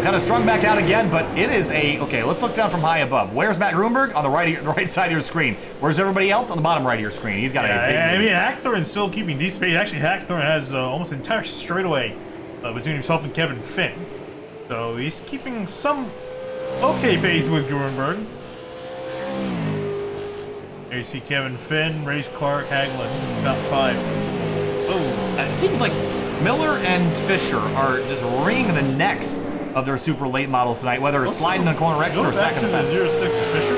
Speaker 1: Kind of strung back out again, but it is okay, let's look down from high above. Where's Matt Gruenberg? On the right side of your screen. Where's everybody else? On the bottom right of your screen. He's got a big
Speaker 2: I mean, Hackthorne's still keeping decent pace. Actually, Hackthorne has almost an entire straightaway between himself and Kevin Finn. So he's keeping some okay pace with Gruenberg. There you see Kevin Finn, Race Clark, Hagelin, top 5. Oh,
Speaker 1: it seems like Miller and Fisher are just wringing the necks of their super late models tonight, whether it's sliding on corner exit or smacking the fence.
Speaker 2: 06 of Fisher?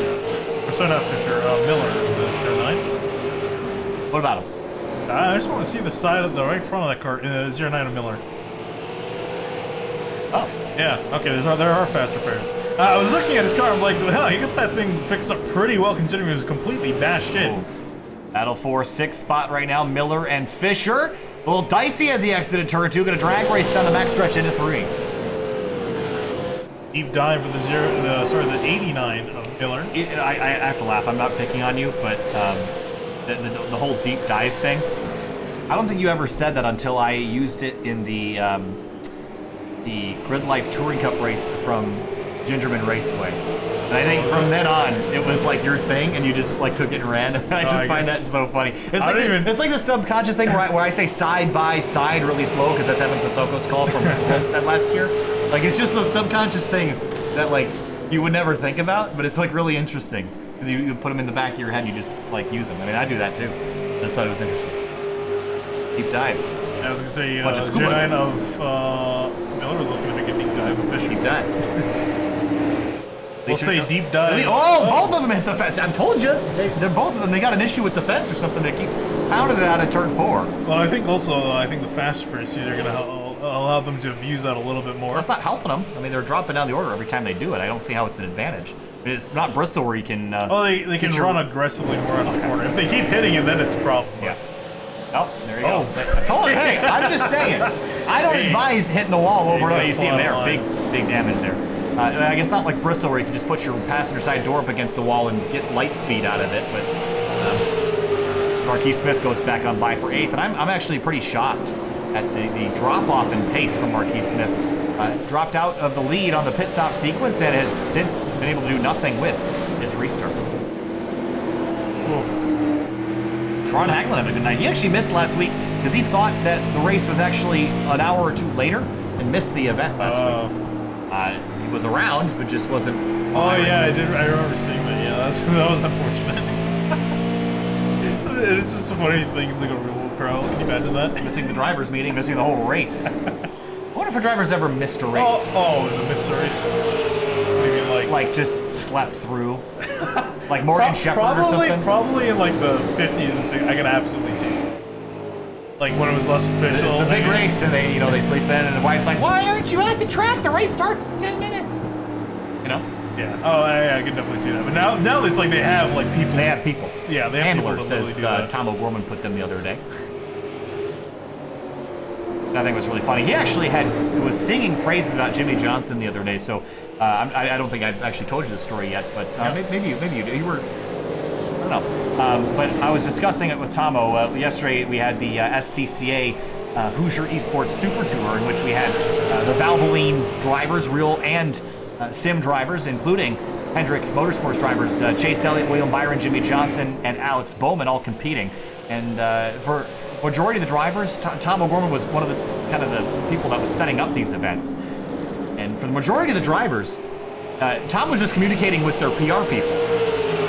Speaker 2: Or sorry, not Fisher, Miller, the 09.
Speaker 1: What about him?
Speaker 2: I just want to see the side of the right front of that car, 09 of Miller.
Speaker 1: Oh.
Speaker 2: Yeah, okay, there are faster pairs. I was looking at his car, I'm like, hell, he got that thing fixed up pretty well considering it was completely bashed in.
Speaker 1: Battle for 6th spot right now, Miller and Fisher. A little dicey at the exit of turn 2, gonna drag race down the back stretch into 3.
Speaker 2: Deep dive for the 89 of Miller.
Speaker 1: I have to laugh. I'm not picking on you, but the whole deep dive thing. I don't think you ever said that until I used it in the Grid Life Touring Cup race from Gingerman Raceway. And I think from then on, it was like your thing, and you just like took it and ran. I just find that so funny. It's like the subconscious thing where I say side by side really slow because that's Evan Pasoko's call from Homestead last year. Like, it's just those subconscious things that, like, you would never think about, but it's, like, really interesting. You put them in the back of your head and you just, like, use them. I mean, I do that, too. I just thought it was interesting. Deep dive.
Speaker 2: I was going to say, 09 of Miller was looking to make a deep dive with Fisher.
Speaker 1: Deep dive.
Speaker 2: We'll say deep dive.
Speaker 1: Both of them hit the fence. I told you. They're both of them. They got an issue with the fence or something. They keep pounding it out at turn 4.
Speaker 2: Well, I think the faster pairs, they're going to allow them to abuse that a little bit more.
Speaker 1: That's not helping them. I mean, they're dropping down the order every time they do it. I don't see how it's an advantage. I mean, it's not Bristol where you can...
Speaker 2: they can run aggressively more on the corner. If they keep hitting it, then it's a problem.
Speaker 1: Yeah. Oh, there you go. I told you, hey, I'm just saying. I don't advise hitting the wall over and over. You see them there. Big damage there. I guess not like Bristol where you can just put your passenger side door up against the wall and get light speed out of it, but Marquis Smith goes back on by for 8th, and I'm actually pretty shocked at the drop-off in pace from Marquis Smith. Dropped out of the lead on the pit stop sequence and has since been able to do nothing with his restart. Ron Hagelin having a good night. He actually missed last week because he thought that the race was actually an hour or two later and missed the event last week. He was around, but just wasn't.
Speaker 2: Oh yeah, I did. I remember seeing that. Yeah, that was unfortunate. It's just a funny thing. It's like a real world crowd. Can you imagine that?
Speaker 1: Missing the drivers' meeting, missing the whole race. I wonder if a driver's ever missed a race.
Speaker 2: Missed a race. What do you mean,
Speaker 1: like just slept through? Like Morgan Shepherd or something?
Speaker 2: Probably in like the 50s and 60s. I can absolutely see it. Like when it was less official.
Speaker 1: It's the big race and they sleep in and the wife's like, why aren't you at the track? The race starts in 10 minutes. You know?
Speaker 2: Yeah. Oh, I can definitely see that. But now it's like they have like people.
Speaker 1: They have people.
Speaker 2: Yeah, they have
Speaker 1: Handler
Speaker 2: people that
Speaker 1: says
Speaker 2: really do that.
Speaker 1: Tom O'Gorman put them the other day. I think it was really funny. He actually was singing praises about Jimmy Johnson the other day. So I don't think I've actually told you the story yet, but maybe you were. I don't know. But I was discussing it with Tomo yesterday. We had the SCCA Hoosier Esports Super Tour, in which we had the Valvoline drivers, real and sim drivers, including Hendrick Motorsports drivers, Chase Elliott, William Byron, Jimmy Johnson, and Alex Bowman, all competing. And for majority of the drivers, Tom O'Gorman was one of the people that was setting up these events. And for the majority of the drivers, Tom was just communicating with their PR people.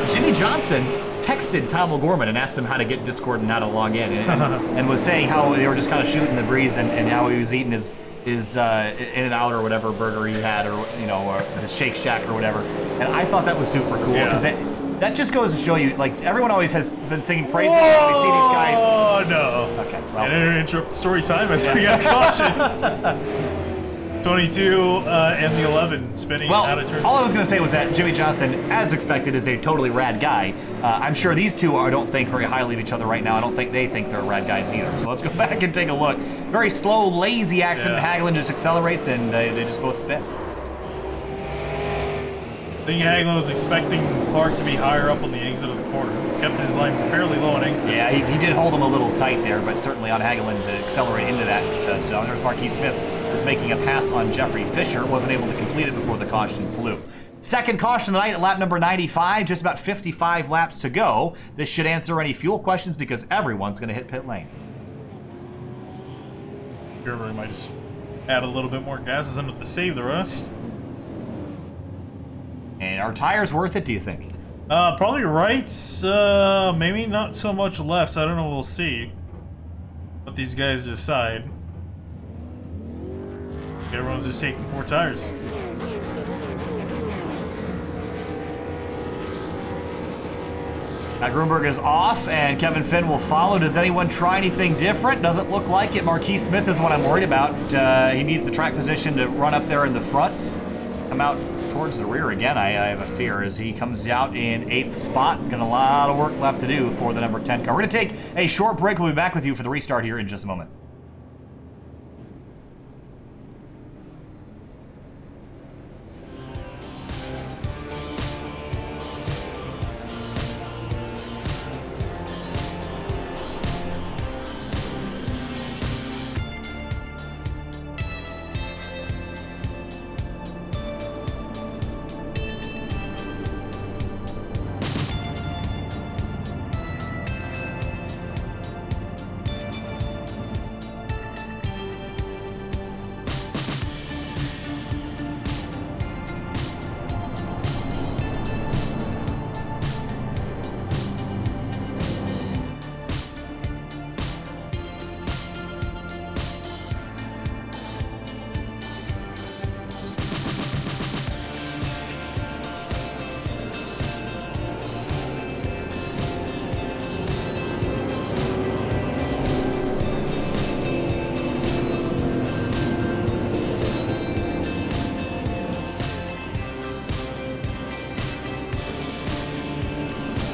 Speaker 1: Jimmy Johnson texted Tom O'Gorman and asked him how to get Discord and how to log in, and was saying how they were just kind of shooting the breeze and how he was eating his In-N-Out or whatever burger he had, or or his Shake Shack or whatever. And I thought that was super cool because that just goes to show you, like, everyone always has been singing praises as we see these guys.
Speaker 2: Oh no!
Speaker 1: Okay, well,
Speaker 2: and interrupt the story time. I we got caution. 22 and the 11 spinning out of turn.
Speaker 1: All I was going to say was that Jimmy Johnson, as expected, is a totally rad guy. I'm sure these two don't think very highly of each other right now. I don't think they think they're rad guys either. So let's go back and take a look. Very slow, lazy accident.
Speaker 2: Yeah.
Speaker 1: Hagelin just accelerates, and they just both spin.
Speaker 2: I think Hagelin was expecting Clark to be higher up on the exit of the corner. Kept his line fairly low on exit.
Speaker 1: Yeah, he did hold him a little tight there, but certainly on Hagelin to accelerate into that zone. There's Marquis Smith was making a pass on Jeffrey Fisher, wasn't able to complete it before the caution flew. Second caution of the night at lap number 95, just about 55 laps to go. This should answer any fuel questions because everyone's going to hit pit lane.
Speaker 2: Gruenberg might just add a little bit more gas in to save the rest.
Speaker 1: And are tires worth it, do you think?
Speaker 2: Probably right. Maybe not so much left. So I don't know. We'll see what these guys decide. Everyone's just taking 4 tires.
Speaker 1: Now Gruenberg is off, and Kevin Finn will follow. Does anyone try anything different? Doesn't look like it. Marquis Smith is what I'm worried about. He needs the track position to run up there in the front. Come out towards the rear again, I have a fear, as he comes out in 8th spot. Got a lot of work left to do for the number 10 car. We're going to take a short break. We'll be back with you for the restart here in just a moment.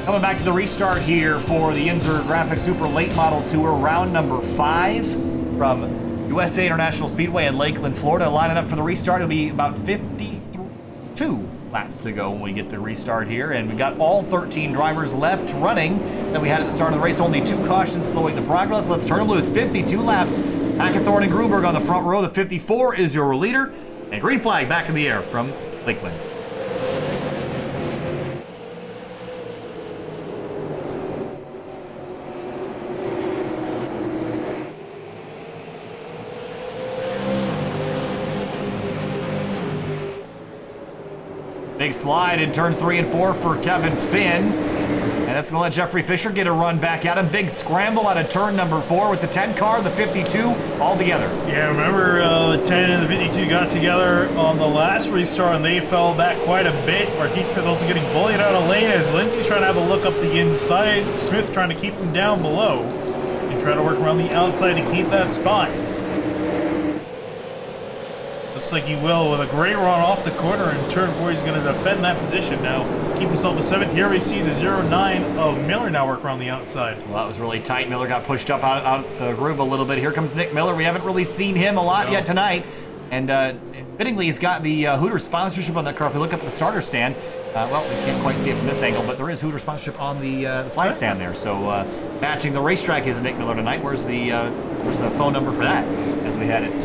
Speaker 1: Coming back to the restart here for the Inzer Graphics Super Late Model Tour, round number 5 from USA International Speedway in Lakeland, Florida. Lining up for the restart, it'll be about 52 laps to go when we get the restart here. And we got all 13 drivers left running that we had at the start of the race. Only 2 cautions slowing the progress. Let's turn them loose. 52 laps Hackathorn and Gruenberg on the front row. The 54 is your leader. And green flag back in the air from Lakeland. Big slide in turns 3 and 4 for Kevin Finn. And that's going to let Jeffrey Fisher get a run back at him. Big scramble out of turn number 4 with the 10 car, the 52, all together.
Speaker 2: Yeah, remember the 10 and the 52 got together on the last restart, and they fell back quite a bit. Marquis Smith also getting bullied out of lane as Lindsay's trying to have a look up the inside. Smith trying to keep him down below and try to work around the outside to keep that spot. Looks like he will with a great run off the corner in turn 4. He's going to defend that position now. Keep himself a 7. Here we see the 0-9 of Miller now work around the outside.
Speaker 1: Well, that was really tight. Miller got pushed up out the groove a little bit. Here comes Nick Miller. We haven't really seen him a lot yet tonight. And fittingly, he's got the Hooters sponsorship on that car. If we look up at the starter stand, well, we can't quite see it from this angle, but there is Hooters sponsorship on the flag stand there. So matching the racetrack is Nick Miller tonight. Where's the phone number for that? As we had it...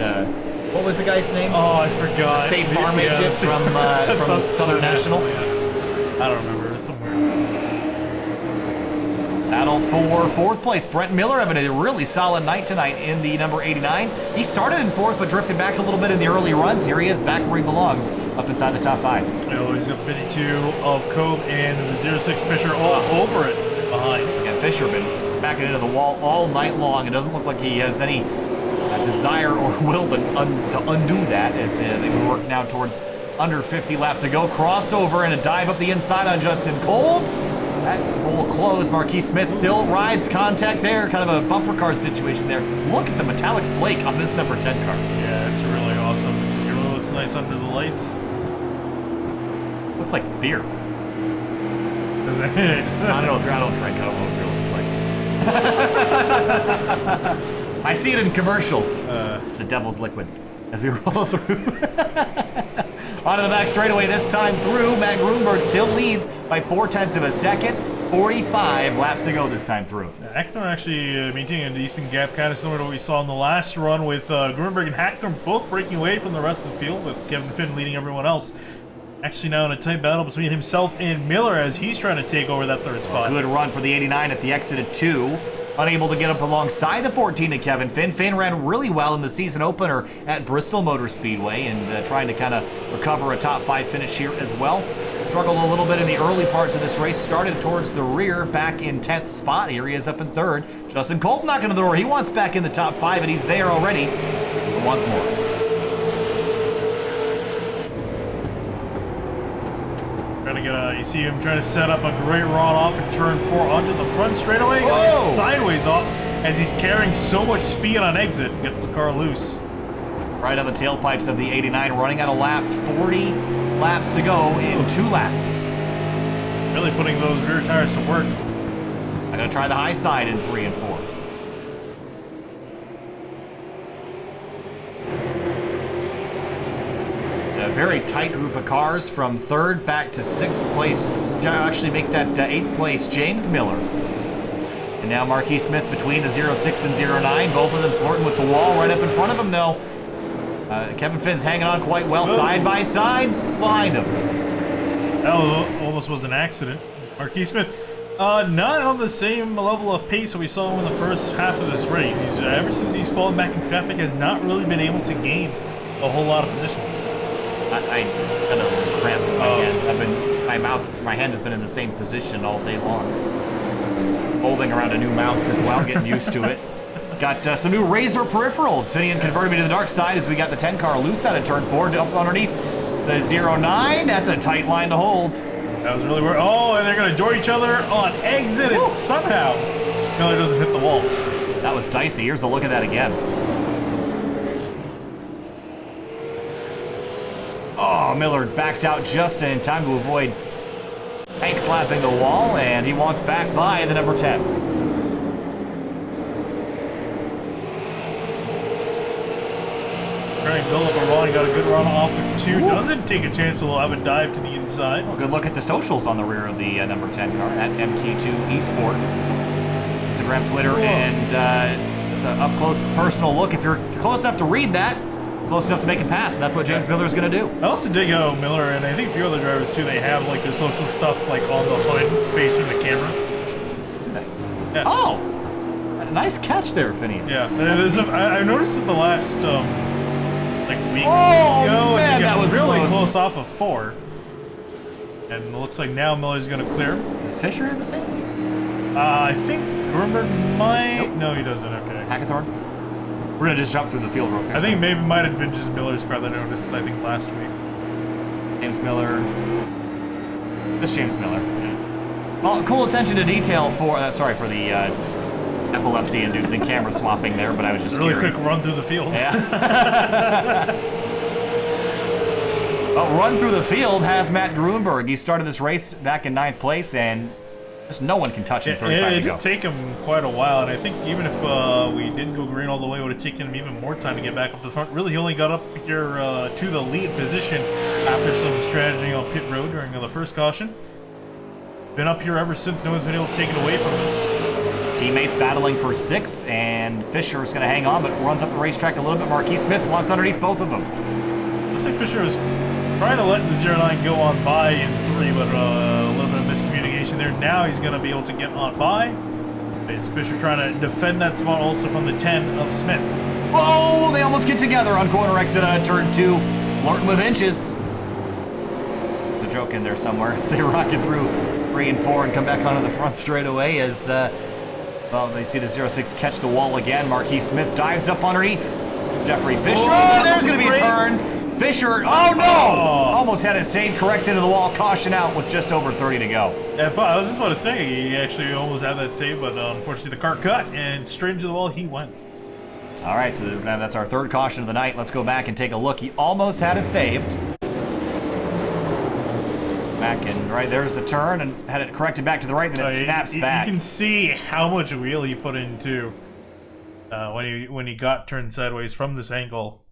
Speaker 1: what was the guy's name?
Speaker 2: Oh, I forgot.
Speaker 1: The State Farm agent from Southern National.
Speaker 2: Yeah. I don't remember. Somewhere.
Speaker 1: Battle for 4th place. Brent Miller having a really solid night tonight in the number 89. He started in 4th, but drifted back a little bit in the early runs. Here he is, back where he belongs, up inside the top 5.
Speaker 2: Oh, he's got the 52 of Cope and the 06 Fisher all over it behind.
Speaker 1: Yeah, Fisher been smacking into the wall all night long. It doesn't look like he has any desire or will to undo that as they work now towards under 50 laps to go. Crossover and a dive up the inside on Justin Kolb. That hole closed. Marquis Smith still rides contact there. Kind of a bumper car situation there. Look at the metallic flake on this number 10 car.
Speaker 2: Yeah, it's really awesome. It really looks nice under the lights.
Speaker 1: Looks like beer. I don't drink. I don't know what beer looks like. I see it in commercials. It's the devil's liquid as we roll through. Onto the back straightaway this time through. Maddon Gruenberg still leads by 0.4 of a second. 45 laps to go this time through.
Speaker 2: Hackthorn actually maintaining a decent gap, kind of similar to what we saw in the last run with Gruenberg and Hackthorn both breaking away from the rest of the field, with Kevin Finn leading everyone else. Actually now in a tight battle between himself and Miller as he's trying to take over that 3rd spot.
Speaker 1: Good run for the 89 at the exit at 2. Unable to get up alongside the 14 of Kevin Finn. Finn ran really well in the season opener at Bristol Motor Speedway and trying to kind of recover a top 5 finish here as well. Struggled a little bit in the early parts of this race. Started towards the rear, back in 10th spot. Here he is up in 3rd. Justin Kolb knocking on the door. He wants back in the top 5 and he's there already. But wants more.
Speaker 2: You see him trying to set up a great run off in turn 4 onto the front straightaway. Sideways off as he's carrying so much speed on exit and gets the car loose.
Speaker 1: Right on the tailpipes of the 89, running out of laps. 40 laps to go in 2 laps.
Speaker 2: Really putting those rear tires to work.
Speaker 1: I'm going to try the high side in 3 and 4. A very tight group of cars from 3rd back to 6th place. Actually make that 8th place James Miller. And now Marquis Smith between the 06 and 09. Both of them flirting with the wall right up in front of him though. Kevin Finn's hanging on quite well side by side behind him.
Speaker 2: That almost was an accident. Marquis Smith not on the same level of pace that we saw him in the first half of this race. Ever since he's fallen back in traffic, has not really been able to gain a whole lot of positions.
Speaker 1: I kind of cramped my hand. My hand has been in the same position all day long. Holding around a new mouse as well, getting used to it. Got some new Razor peripherals. Finian converted me to the dark side as we got the 10 car loose out of turn 4 up underneath the 09. That's a tight line to hold.
Speaker 2: That was really weird. Oh, and they're going to door each other on exit, and somehow Miller doesn't hit the wall.
Speaker 1: That was dicey. Here's a look at that again. Oh, Miller backed out just in time to avoid Hank slapping the wall, and he wants back by the number 10.
Speaker 2: Trying to build up a run. He got a good run off of 2. Doesn't take a chance to have a dive to the inside.
Speaker 1: Well, good look at the socials on the rear of the number 10 car at MT2 Esport. Instagram, Twitter, and That's an up-close personal look. If you're close enough to read that, close enough to make a pass, and that's what James Miller's going to do.
Speaker 2: I also dig how Miller, and I think a few other drivers too, they have like their social stuff like on the hood facing the camera.
Speaker 1: Yeah. Oh! A nice catch there, Finian.
Speaker 2: Yeah, I noticed it the last like week ago.
Speaker 1: Man, that was
Speaker 2: really close off of 4. And it looks like now Miller's going to clear.
Speaker 1: Is Fisher in the same?
Speaker 2: I think Gruenberg might... Nope. No, he doesn't. Okay.
Speaker 1: Hackathorn? We're going to just jump through the field real quick.
Speaker 2: I think maybe it might have been just Miller's car that I noticed, I think, last week.
Speaker 1: James Miller. Just James Miller. Yeah. Well, cool attention to detail for... sorry for the epilepsy-inducing camera swapping there, but I was just
Speaker 2: really
Speaker 1: curious.
Speaker 2: Quick run through the field.
Speaker 1: Yeah. Well, run through the field has Maddon Gruenberg. He started this race back in 9th place, and just no one can touch him. 35 to go.
Speaker 2: It did take him quite a while, and I think even if we didn't go green all the way, it would have taken him even more time to get back up to the front. Really, he only got up here to the lead position after some strategy on pit road during the first caution. Been up here ever since. No one's been able to take it away from him.
Speaker 1: Teammates battling for 6th, and Fisher's going to hang on, but runs up the racetrack a little bit. Marquis Smith wants underneath both of them.
Speaker 2: Looks like Fisher was trying to let the 09 go on by in 3, but a little bit of miscommunication there. Now he's going to be able to get on by. Is Fisher trying to defend that spot also from the 10 of Smith.
Speaker 1: Oh, they almost get together on corner exit on turn 2, flirting with inches. There's a joke in there somewhere as they rocket through 3 and 4 and come back onto the front straight away as, well, they see the 06 catch the wall again. Marquis Smith dives up underneath. Jeffrey Fisher. Oh, there's going to be a turn. Fisher, oh no! Almost had it saved, corrects into the wall, caution out with just over 30 to go.
Speaker 2: Yeah, I was just about to say, he actually almost had that save, but unfortunately the car cut, and straight into the wall he went.
Speaker 1: All right, so that's our 3rd caution of the night. Let's go back and take a look. He almost had it saved. Back and right there's the turn, and had it corrected back to the right, then it snaps back.
Speaker 2: You can see how much wheel he put into when he got turned sideways from this angle.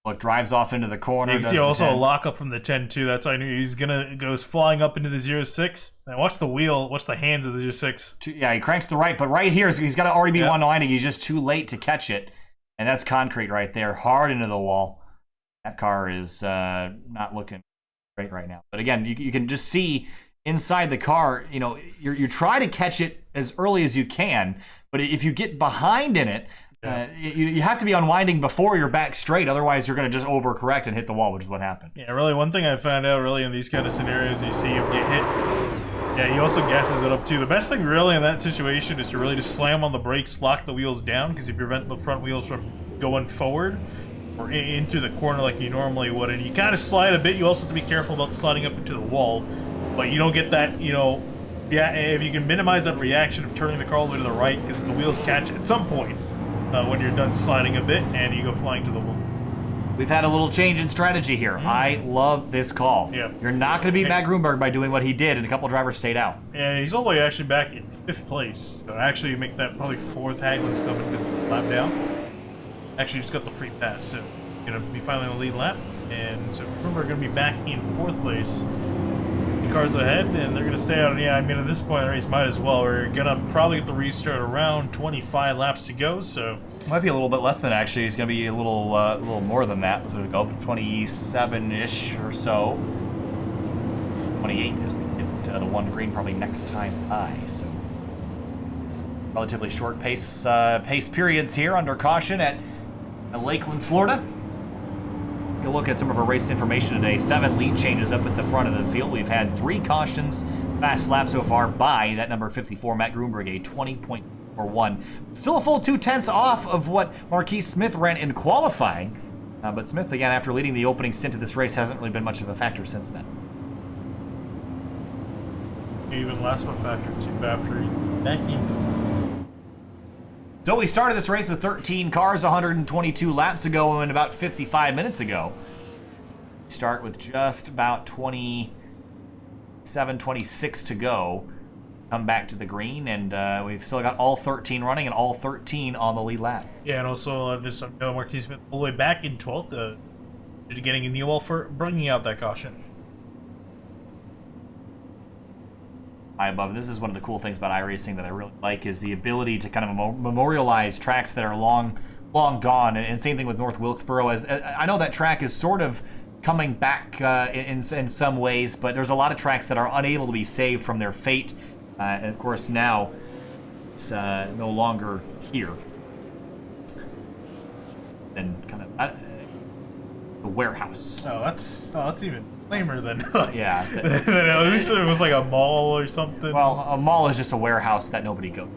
Speaker 1: Well, it drives off into the corner.
Speaker 2: You can see also a lockup from the 10-2. That's how I knew he's goes flying up into the 06. Now watch the wheel, watch the hands of the 06.
Speaker 1: Yeah, he cranks to the right, but right here he's got to already be 190. He's just too late to catch it, and that's concrete right there, hard into the wall. That car is not looking great right now. But again, you can just see inside the car. You know, you try to catch it as early as you can, but if you get behind in it. You have to be unwinding before you're back straight, otherwise you're going to just overcorrect and hit the wall, which is what happened.
Speaker 2: Yeah, really, one thing I found out really in these kind of scenarios, you see him get hit. Yeah, he also gasses it up too. The best thing really in that situation is to really just slam on the brakes, lock the wheels down, because you prevent the front wheels from going forward or into the corner like you normally would. And you kind of slide a bit. You also have to be careful about sliding up into the wall, but you don't get that, you know, yeah, if you can minimize that reaction of turning the car all the way to the right, because the wheels catch at some point. When you're done sliding a bit and you go flying to the wall.
Speaker 1: We've had a little change in strategy here. I love this call.
Speaker 2: Yeah.
Speaker 1: You're not going to beat Maddon Gruenberg by doing what he did, and a couple drivers stayed out.
Speaker 2: And he's all the way actually back in 5th place. So actually make that probably 4th Haglin's coming because of the lap down. Actually just got the free pass, so going to be finally on the lead lap. And so Gruenberg going to be back in 4th place. Cars ahead, and they're going to stay out. Yeah, I mean, at this point in the race, might as well. We're going to probably get the restart around 25 laps to go, so...
Speaker 1: Might be a little bit less than actually. It's going to be a little more than that. So to go 27-ish or so. 28 as we get the 1 green probably next time by, so... Relatively short pace periods here under caution at Lakeland, Florida. You'll look at some of our race information today. 7 lead changes up at the front of the field. We've had 3 cautions, fast lap so far by that number 54, Maddon Gruenberg, a 20.41. Still a full 0.2 off of what Marquis Smith ran in qualifying. But Smith, again, after leading the opening stint of this race, hasn't really been much of a factor since then.
Speaker 2: Even less of a factor, too, after he's back in.
Speaker 1: So we started this race with 13 cars 122 laps ago and about 55 minutes ago. Start with just about 27, 26 to go. Come back to the green, and we've still got all 13 running and all 13 on the lead lap.
Speaker 2: Yeah, and also just Marquis Smith all the way back in 12th, getting a new wall for bringing out that caution.
Speaker 1: high above. And this is one of the cool things about iRacing that I really like, is the ability to kind of memorialize tracks that are long gone. And same thing with North Wilkesboro. As I know that track is sort of coming back in some ways, but there's a lot of tracks that are unable to be saved from their fate. And of course now it's no longer here. And kind of the warehouse.
Speaker 2: Oh, that's even lamer than
Speaker 1: yeah.
Speaker 2: At least it was like a mall or something.
Speaker 1: Well, a mall is just a warehouse that nobody goes.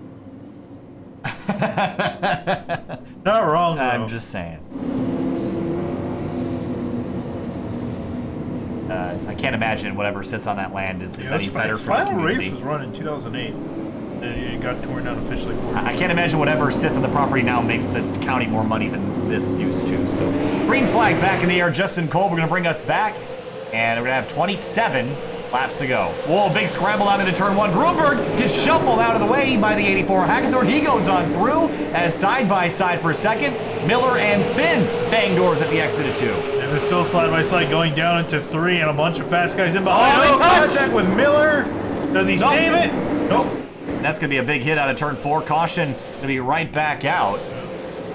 Speaker 2: Not wrong, though.
Speaker 1: I'm just saying. I can't imagine whatever sits on that land is any better for the
Speaker 2: community. Final race was run in 2008, and it got torn down officially.
Speaker 1: I can't imagine whatever sits on the property now makes the county more money than this used to. So, green flag back in the air. Justin Cole, we're going to bring us back, and we're going to have 27 laps to go. Whoa, big scramble out into turn 1. Gruenberg gets shuffled out of the way by the 84 Hackathorn. He goes on through as side by side for a second. Miller and Finn bang doors at the exit of 2.
Speaker 2: And they're still side by side going down into 3, and a bunch of fast guys in behind.
Speaker 1: Oh, they touch!
Speaker 2: Contact with Miller. Does he save it? Nope.
Speaker 1: That's going to be a big hit out of turn 4. Caution going to be right back out.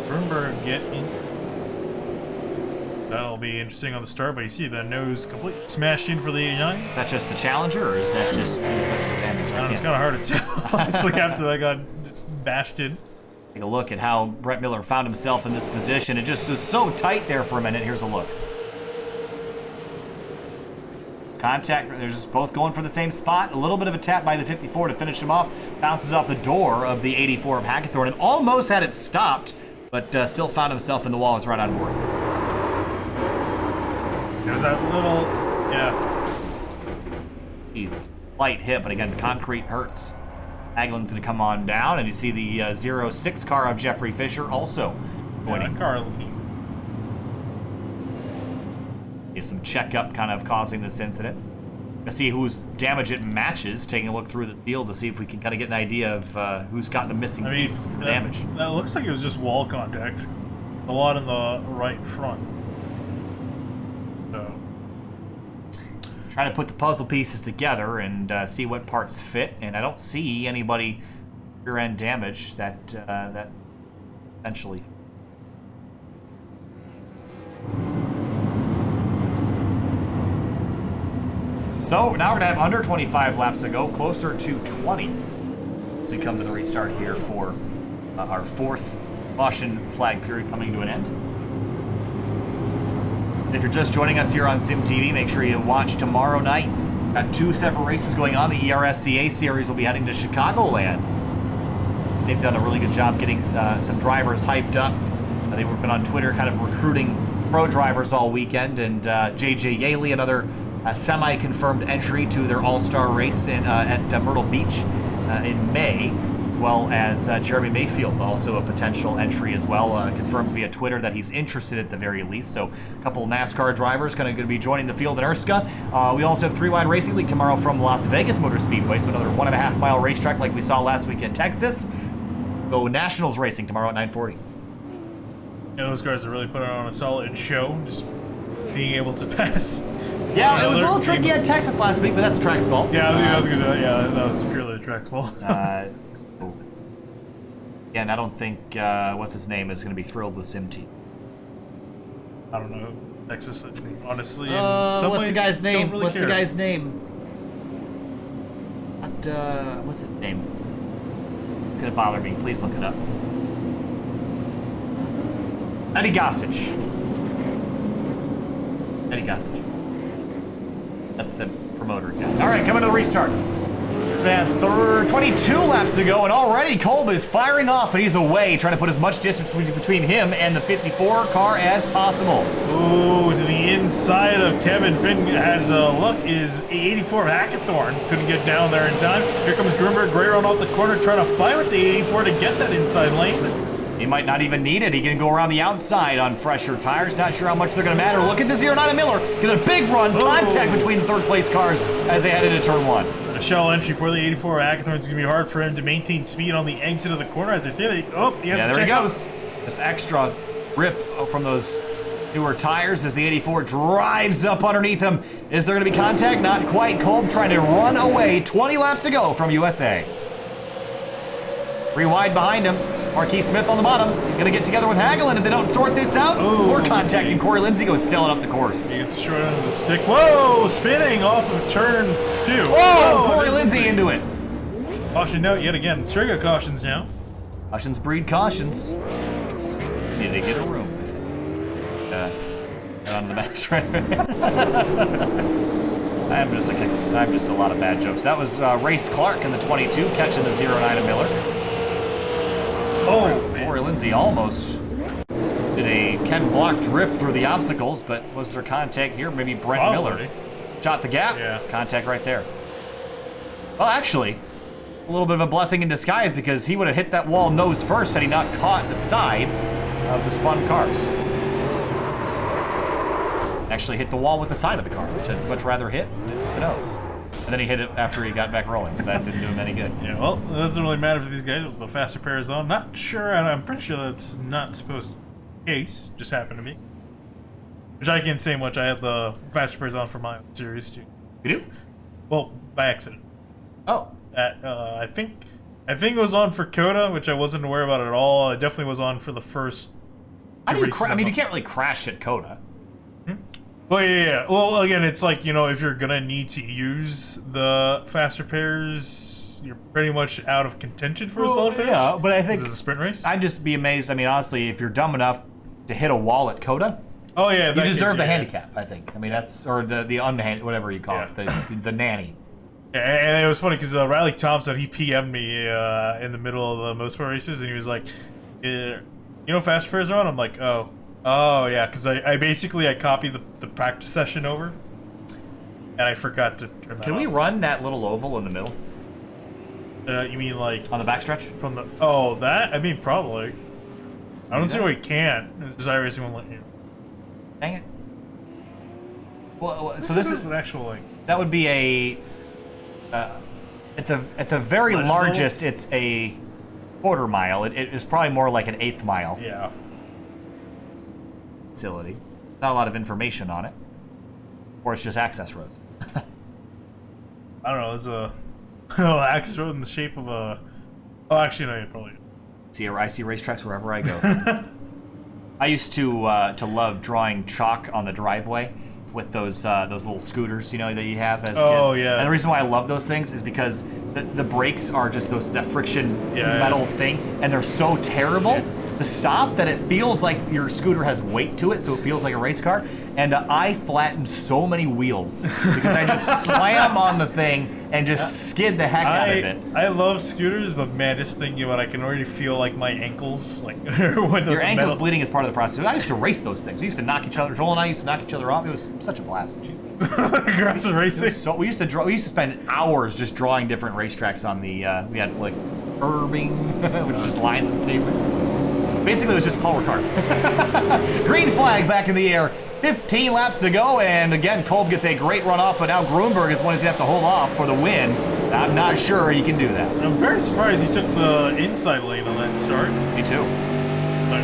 Speaker 2: Gruenberg get in. That'll be interesting on the start, but you see the nose completely smashed in for the 89.
Speaker 1: Is that just the Challenger, or is that just damage?
Speaker 2: It's kind of hard to tell, honestly, after that got just bashed in.
Speaker 1: Take a look at how Brent Miller found himself in this position. It just was so tight there for a minute. Here's a look. Contact, they're just both going for the same spot. A little bit of a tap by the 54 to finish him off. Bounces off the door of the 84 of Hackathorn and almost had it stopped, but still found himself in the wall. It's right on board.
Speaker 2: There's that little, yeah.
Speaker 1: Light hit, but again, the concrete hurts. Hagelin's going to come on down, and you see the 06 car of Jeffrey Fisher also going in.
Speaker 2: Car looking.
Speaker 1: Some checkup kind of causing this incident. Let's see whose damage it matches. Taking a look through the field to see if we can kind of get an idea of who's got the missing piece of the damage.
Speaker 2: That looks like it was just wall contact. A lot in the right front. So.
Speaker 1: Trying to put the puzzle pieces together and see what parts fit, and I don't see anybody rear end damage that that potentially. So now we're gonna have under 25 laps to go, closer to 20 as we come to the restart here for our 4th caution flag period coming to an end. And if you're just joining us here on Sim TV, make sure you watch tomorrow night. Got 2 separate races going on. The ERSCA series will be heading to Chicagoland. They've done a really good job getting some drivers hyped up. They've been on Twitter kind of recruiting pro drivers all weekend, and JJ Yaley, another semi-confirmed entry to their all-star race at Myrtle Beach in May, as well as Jeremy Mayfield, also a potential entry as well, confirmed via Twitter that he's interested at the very least. So a couple NASCAR drivers going to be joining the field in Erska. We also have 3-Wide Racing League tomorrow from Las Vegas Motor Speedway, so another 1.5-mile racetrack like we saw last week in Texas. Go Nationals Racing tomorrow at 9:40.
Speaker 2: Yeah, those guys are really putting on a solid show, just being able to pass.
Speaker 1: Yeah, it was a little tricky at Texas last week, but that's the track's fault.
Speaker 2: Yeah, I was gonna say, yeah, that was purely the track's fault.
Speaker 1: Yeah, and I don't think what's his name is going to be thrilled with SimT.
Speaker 2: I don't know, Texas, honestly.
Speaker 1: What's the guy's name?
Speaker 2: Really
Speaker 1: what's
Speaker 2: care.
Speaker 1: the guy's name? What's his name? It's going to bother me. Please look it up. Eddie Gossage. Eddie Gossage. That's the promoter guy. All right, coming to the restart. Man, 22 laps to go, and already Kolb is firing off, and he's away, trying to put as much distance between him and the 54 car as possible.
Speaker 2: Ooh, to the inside of Kevin. Finn has a look. Is 84 Hackathorn. Couldn't get down there in time. Here comes Gruenberg, Gray run off the corner, trying to fight with the 84 to get that inside lane.
Speaker 1: He might not even need it. He can go around the outside on fresher tires. Not sure how much they're going to matter. Look at the 09 Miller. Get a big run. Contact between the third place cars as they head into turn 1.
Speaker 2: A shell entry for the 84 Hackathorn. It's going to be hard for him to maintain speed on the exit of the corner. As I say, he has to
Speaker 1: there
Speaker 2: check
Speaker 1: he goes. This extra rip from those Newer tires as the 84 drives up underneath him. Is there going to be contact? Not quite. Kolb trying to run away. 20 laps to go from USA. 3 wide behind him. Marquis Smith on the bottom. He's going to get together with Hagelin if they don't sort this out.
Speaker 2: Ooh,
Speaker 1: more contact, and Corey Lindsay goes sailing up the course.
Speaker 2: He gets short end of the stick. Whoa! Spinning off of turn 2.
Speaker 1: Whoa! Corey Lindsay into it.
Speaker 2: Caution note yet again. Straight cautions now.
Speaker 1: Cautions breed cautions. Need to get a room, I think. Get onto the back straight. I'm just a lot of bad jokes. That was Race Clark in the 22 catching the 09 of Miller.
Speaker 2: Oh, man.
Speaker 1: Corey Lindsay almost did a Ken Block drift through the obstacles, but was there contact here? Maybe Brent Miller shot the gap.
Speaker 2: Yeah.
Speaker 1: Contact right there. Well, actually, a little bit of a blessing in disguise because he would have hit that wall nose first had he not caught the side of the spun cars. Actually hit the wall with the side of the car, which I'd much rather hit the nose. And then he hit it after he got back rolling, so that didn't do him any good.
Speaker 2: Yeah, well, it doesn't really matter for these guys with the faster pairs on. Not sure, and I'm pretty sure that's not supposed to be the case. Just happened to me. Which I can't say much. I had the faster pairs on for my series too.
Speaker 1: You do?
Speaker 2: Well, by accident.
Speaker 1: Oh.
Speaker 2: I think it was on for Coda, which I wasn't aware about at all. It definitely was on for the first.
Speaker 1: How do you I mean, you can't really crash at Coda.
Speaker 2: Well, yeah. Well, again, it's like, you know, if you're gonna need to use the faster pairs, you're pretty much out of contention for a solid finish.
Speaker 1: Yeah, but I think
Speaker 2: this is a sprint race.
Speaker 1: I'd just be amazed. I mean, honestly, if you're dumb enough to hit a wall at Coda,
Speaker 2: oh yeah,
Speaker 1: you deserve the handicap. I think. I mean, that's or the unhand whatever you call it, the nanny.
Speaker 2: Yeah, and it was funny because Riley Thompson, he PM'd me in the middle of the Motorsport races, and he was like, "You know, fast pairs are on." I'm like, "Oh yeah," because I basically copied the practice session over, and I forgot to turn that
Speaker 1: Can we run that little oval in the middle?
Speaker 2: You mean like
Speaker 1: on the backstretch?
Speaker 2: From the that? I mean probably. I don't see why we can't. This iRacing won't let you.
Speaker 1: Dang it. Well, so this is
Speaker 2: an actual like.
Speaker 1: That would be a. At the very largest, it's a quarter mile. It is probably more like an eighth mile.
Speaker 2: Yeah.
Speaker 1: Facility. Not a lot of information on it. Or it's just access roads.
Speaker 2: I don't know. It's a access road in the shape of a. Oh, actually, no. You probably.
Speaker 1: I see racetracks wherever I go. I used to love drawing chalk on the driveway with those little scooters, you know, that you have as kids.
Speaker 2: Oh yeah.
Speaker 1: And the reason why I love those things is because the brakes are just that friction metal thing, and they're so terrible to stop that it feels like your scooter has weight to it, so it feels like a race car. And I flattened so many wheels because I just slam on the thing and just skid the heck out of it.
Speaker 2: I love scooters, but man, just thinking about it, I can already feel like my ankles, like when
Speaker 1: your ankles bleeding is part of the process. I used to race those things. We used to knock each other. Joel and I used to knock each other off. It was such a blast.
Speaker 2: Aggressive racing.
Speaker 1: So we used to spend hours just drawing different racetracks on the. We had like curbing, which is just lines in the pavement. Basically, it was just Paul Ricard. Green flag back in the air. 15 laps to go, and again, Kolb gets a great run off, but now Gruenberg is one he's going to have to hold off for the win. I'm not sure he can do that.
Speaker 2: I'm very surprised he took the inside lane on that start.
Speaker 1: Me too.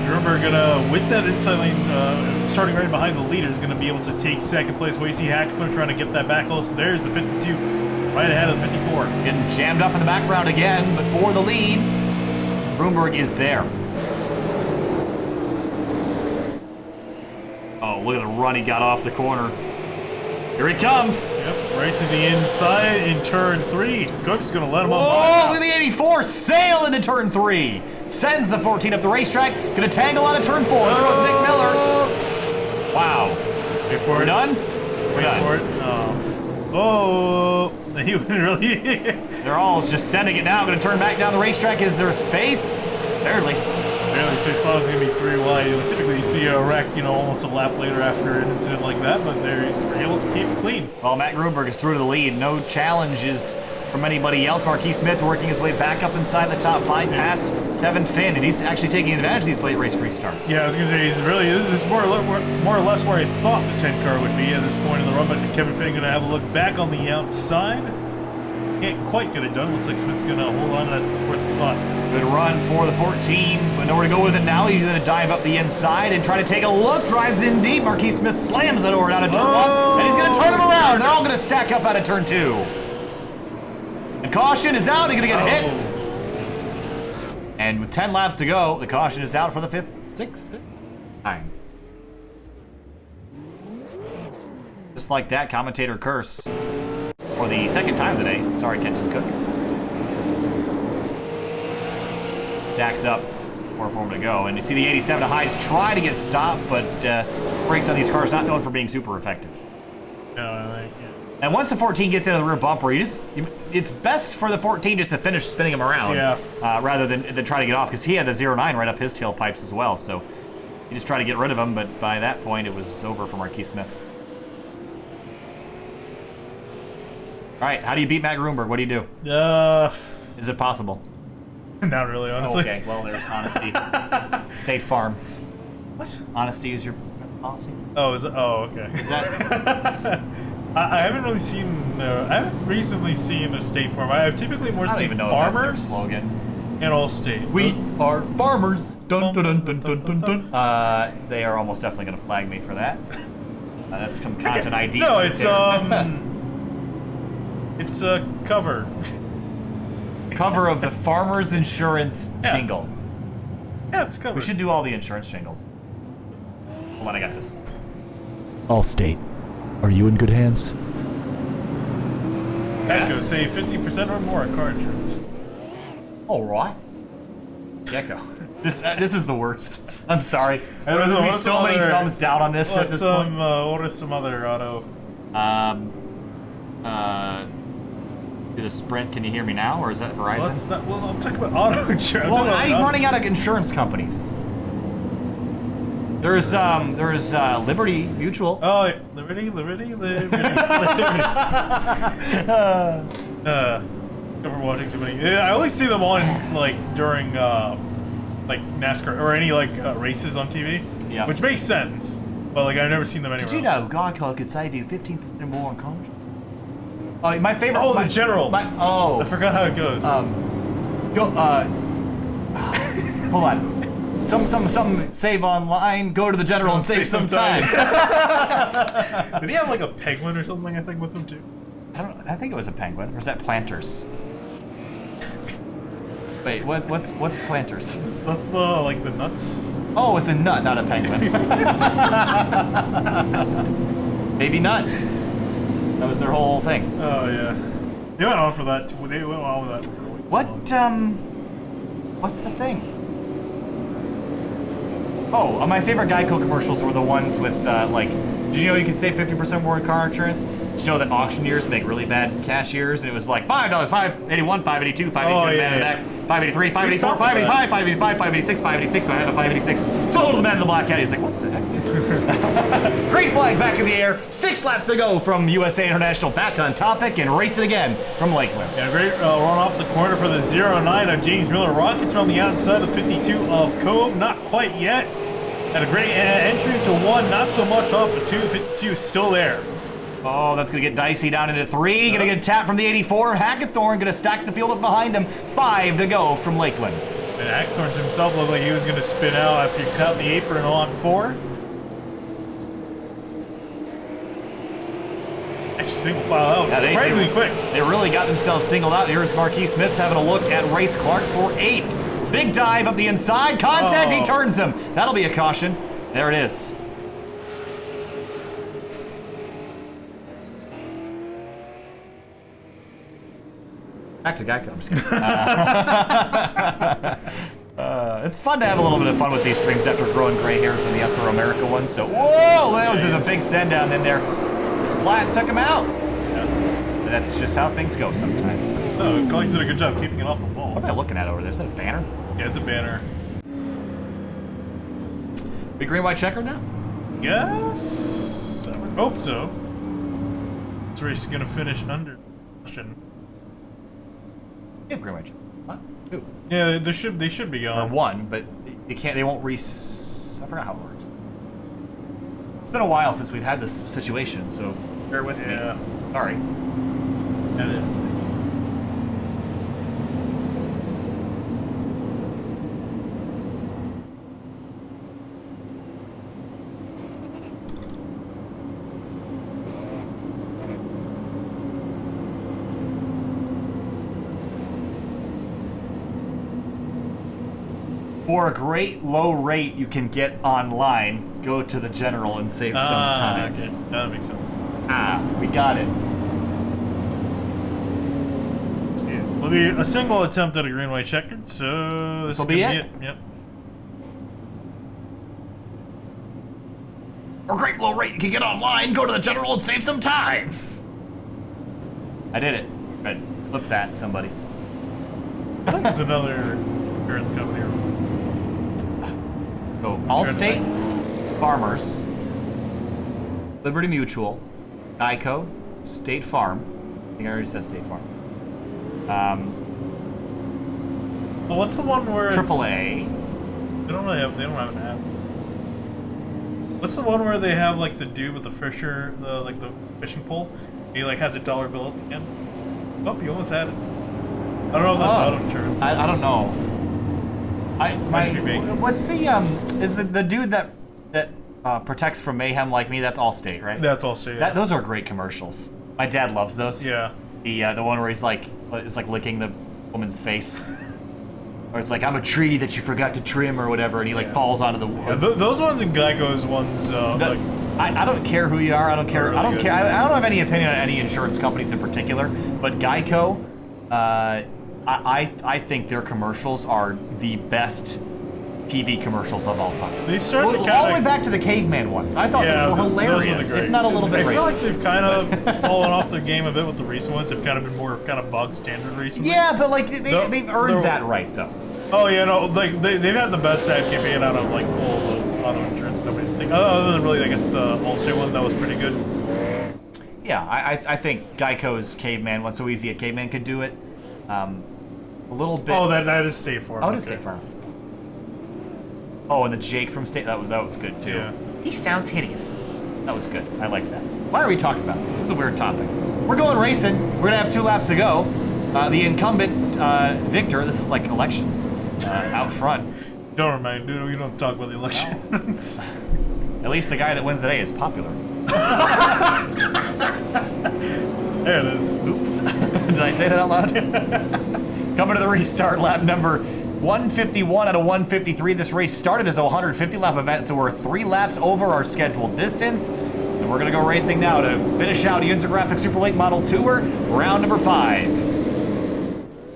Speaker 2: Gruenberg with that inside lane, starting right behind the leader, is going to be able to take second place. We see Hackler trying to get that back close. There's the 52, right ahead of the 54.
Speaker 1: Getting jammed up in the background again, but for the lead, Gruenberg is there. Oh, look at the run he got off the corner. Here he comes.
Speaker 2: Yep, right to the inside in turn 3. Coach's going to let him on.
Speaker 1: Oh, look at the 84 sail into turn 3. Sends the 14 up the racetrack. Going to tangle out of turn 4. There goes Nick Miller. Wow.
Speaker 2: Wait for
Speaker 1: We're
Speaker 2: it.
Speaker 1: done?
Speaker 2: Wait for it. Oh, he really.
Speaker 1: They're all just sending it now. Going to turn back down the racetrack. Is there space? Barely.
Speaker 2: Barely space. Thought it was going to be 3 wide. Typically, you see a wreck, you know, almost a lap later after an incident like that, but they're able to keep it clean.
Speaker 1: Well, Matt Gruenberg is through to the lead. No challenges from anybody else. Marquis Smith working his way back up inside the top 5 past Kevin Finn, and he's actually taking advantage of these late race restarts.
Speaker 2: Yeah, I was going to say, this is more or less where I thought the 10 car would be at this point in the run, but Kevin Finn going to have a look back on the outside. can't quite get it done. Looks like Smith's gonna hold on to that fourth spot.
Speaker 1: Good run for the 14, but nowhere to go with it now. He's going to dive up the inside and try to take a look. Drives in deep. Marquis Smith slams it over down to turn 1, and he's going to turn him around. They're all going to stack up out of turn 2. And caution is out. They're going to get hit. And with 10 laps to go, the caution is out for the 5th, 6th time. Just like that, commentator curse for the 2nd time today. Sorry, Kenton Cook. Stacks up, more for him to go. And you see the 87 highs try to get stopped, but brakes on these cars not known for being super effective.
Speaker 2: Yeah.
Speaker 1: And once the 14 gets into the rear bumper, it's best for the 14 just to finish spinning him around, rather than try to get off, because he had the 09 right up his tailpipes as well. So you just try to get rid of him, but by that point it was over for Marquis Smith. All right, how do you beat Maddon Gruenberg? What do you do? Is it possible?
Speaker 2: Not really, honestly.
Speaker 1: Okay, well, there's honesty. State Farm.
Speaker 2: What?
Speaker 1: Honesty is your policy?
Speaker 2: Oh, is it? Oh, okay.
Speaker 1: Is that?
Speaker 2: I haven't really seen. I haven't recently seen a State Farm. I have typically more seen
Speaker 1: even know
Speaker 2: farmers.
Speaker 1: If that's their slogan.
Speaker 2: And Allstate.
Speaker 1: We are farmers. Dun dun dun dun dun dun dun. They are almost definitely going to flag me for that. That's some content ID.
Speaker 2: No,
Speaker 1: right
Speaker 2: it's
Speaker 1: there.
Speaker 2: it's a cover.
Speaker 1: Cover of the Farmers Insurance jingle.
Speaker 2: Yeah, it's covered.
Speaker 1: We should do all the insurance jingles. Hold on, I got this. Allstate, are you in good hands?
Speaker 2: Gecko, save 50% or more on car insurance.
Speaker 1: All right. Gecko. This is the worst. I'm sorry. There's going to be so many thumbs down on this at this point.
Speaker 2: What are some other auto?
Speaker 1: Do the Sprint. Can you hear me now, or is that Verizon?
Speaker 2: Well, I'm talking about auto insurance.
Speaker 1: Well, I'm running out of insurance companies. There's Liberty Mutual.
Speaker 2: Oh, Liberty. Never watching too many. I only see them on during like NASCAR or any races on TV.
Speaker 1: Yeah.
Speaker 2: Which makes sense, but I've never seen them anywhere.
Speaker 1: Did you know Geico could save you 15% more on cars? Oh, my favorite.
Speaker 2: Oh, the General.
Speaker 1: I
Speaker 2: forgot how it goes.
Speaker 1: Hold on. Some save online. Go to the General and save some time.
Speaker 2: Did he have a penguin or something? I think with him too.
Speaker 1: I don't know. I think it was a penguin. Or is that Planters? Wait, what's Planters?
Speaker 2: That's the the nuts.
Speaker 1: Oh, it's a nut, not a penguin. Baby nut. That was their whole thing.
Speaker 2: Oh yeah. They went on for that. They went on with that.
Speaker 1: What's the thing? Oh, my favorite Geico commercials were the ones with did you know you can save 50% more in car insurance? Did you know that auctioneers make really bad cashiers? And it was like $5, $5.81, $5.82, $5.82, man in the back, $5.83, $5.84, $5.85, $5.85, $5.86, $5.86. So I have a $5.86. Sold to the man in the black cat. He's like, what the heck? Great flag back in the air. 6 laps to go from USA International. Back on topic and racing again from Lakeland.
Speaker 2: Yeah, great run off the corner for the 09 of James Miller. Rockets from the outside of 52 of Coe. Not quite yet. Had a great entry to 1, not so much off of 2. 52 is still there.
Speaker 1: Oh, that's going to get dicey down into 3. Going to get tapped from the 84. Hackathorn going to stack the field up behind him. 5 to go from Lakeland.
Speaker 2: And Hackathorn himself looked like he was going to spin out after he cut the apron on 4. Actually, single file out. Surprisingly quick.
Speaker 1: They really got themselves singled out. Here's Marquis Smith having a look at Race Clark for 8th. Big dive up the inside. Contact, he turns him. That'll be a caution. There it is. Back to Geico. I'm just kidding. It's fun to have a little bit of fun with these streams after growing gray hairs in the SR America one. So, whoa, that was just a big send down in there. This flat took him out. Yeah. That's just how things go sometimes.
Speaker 2: Oh, Colleen did a good job keeping it off the wall.
Speaker 1: What am I looking at over there? Is that a banner?
Speaker 2: Yeah, it's a banner.
Speaker 1: Big green white checker now?
Speaker 2: Yes. I would hope so. This race is going to finish under.
Speaker 1: You have green white checker. What? 2.
Speaker 2: Yeah, they should be going.
Speaker 1: Or 1, but they won't I forgot how it works. It's been a while since we've had this situation, so bear with me. Sorry. For a great low rate you can get online, go to the general and save some time.
Speaker 2: Okay. That makes sense.
Speaker 1: We got it.
Speaker 2: It'll be a single attempt at a green-white checkered, so this
Speaker 1: will
Speaker 2: will
Speaker 1: be it?
Speaker 2: Yep.
Speaker 1: For a great low rate you can get online, go to the general and save some time. I did it. Good. Clip that, somebody.
Speaker 2: I think it's another insurance company.
Speaker 1: So, Allstate, Farmers, Liberty Mutual, Geico, State Farm. I think I already said State Farm.
Speaker 2: Well, what's the one where
Speaker 1: AAA.
Speaker 2: They don't have an app. What's the one where they have like the dude with the fisher, like the fishing pole? He like has a dollar bill at the end. Oh, you almost had it. I don't know if that's auto insurance.
Speaker 1: I don't know.
Speaker 2: Be
Speaker 1: what's the is the dude that protects from mayhem like me? That's Allstate, right?
Speaker 2: That's Allstate. Yeah.
Speaker 1: Those are great commercials. My dad loves those.
Speaker 2: Yeah.
Speaker 1: The one where he's like licking the woman's face, or it's like, I'm a tree that you forgot to trim or whatever, and he like falls onto the.
Speaker 2: Yeah, those ones and Geico's ones. Like,
Speaker 1: I don't care who you are. I don't care.
Speaker 2: Really
Speaker 1: I don't
Speaker 2: good.
Speaker 1: care. I don't have any opinion on any insurance companies in particular, but Geico, I think their commercials are the best TV commercials of all time.
Speaker 2: They started to
Speaker 1: all the way back to the caveman ones. I thought those were hilarious, if not a little bit racist.
Speaker 2: I feel like they've kind of fallen off their game a bit with the recent ones. They've kind of been more kind of bog standard recently.
Speaker 1: Yeah, but like they've earned that right though.
Speaker 2: Oh yeah, no, like they've had the best ad campaign out of like all the auto insurance companies. Like, other than really, I guess the Allstate one that was pretty good.
Speaker 1: Yeah, I think Geico's caveman one, so easy a caveman could do it. A little bit.
Speaker 2: Oh, that is State Farm.
Speaker 1: Oh, it is State Farm. Oh, and the Jake from State, that was good too.
Speaker 2: Yeah.
Speaker 1: He sounds hideous. That was good. I like that. Why are we talking about this? This is a weird topic. We're going racing. We're gonna have 2 laps to go. The incumbent Victor, this is like elections, out front.
Speaker 2: Don't remind, dude. We don't talk about the elections.
Speaker 1: At least the guy that wins today is popular.
Speaker 2: There it is.
Speaker 1: Oops. Did I say that out loud? Coming to the restart, lap number 151 out of 153. This race started as a 150-lap event, so we're 3 laps over our scheduled distance. And we're going to go racing now to finish out Unser Graphics Super Late Model Tour, round number 5.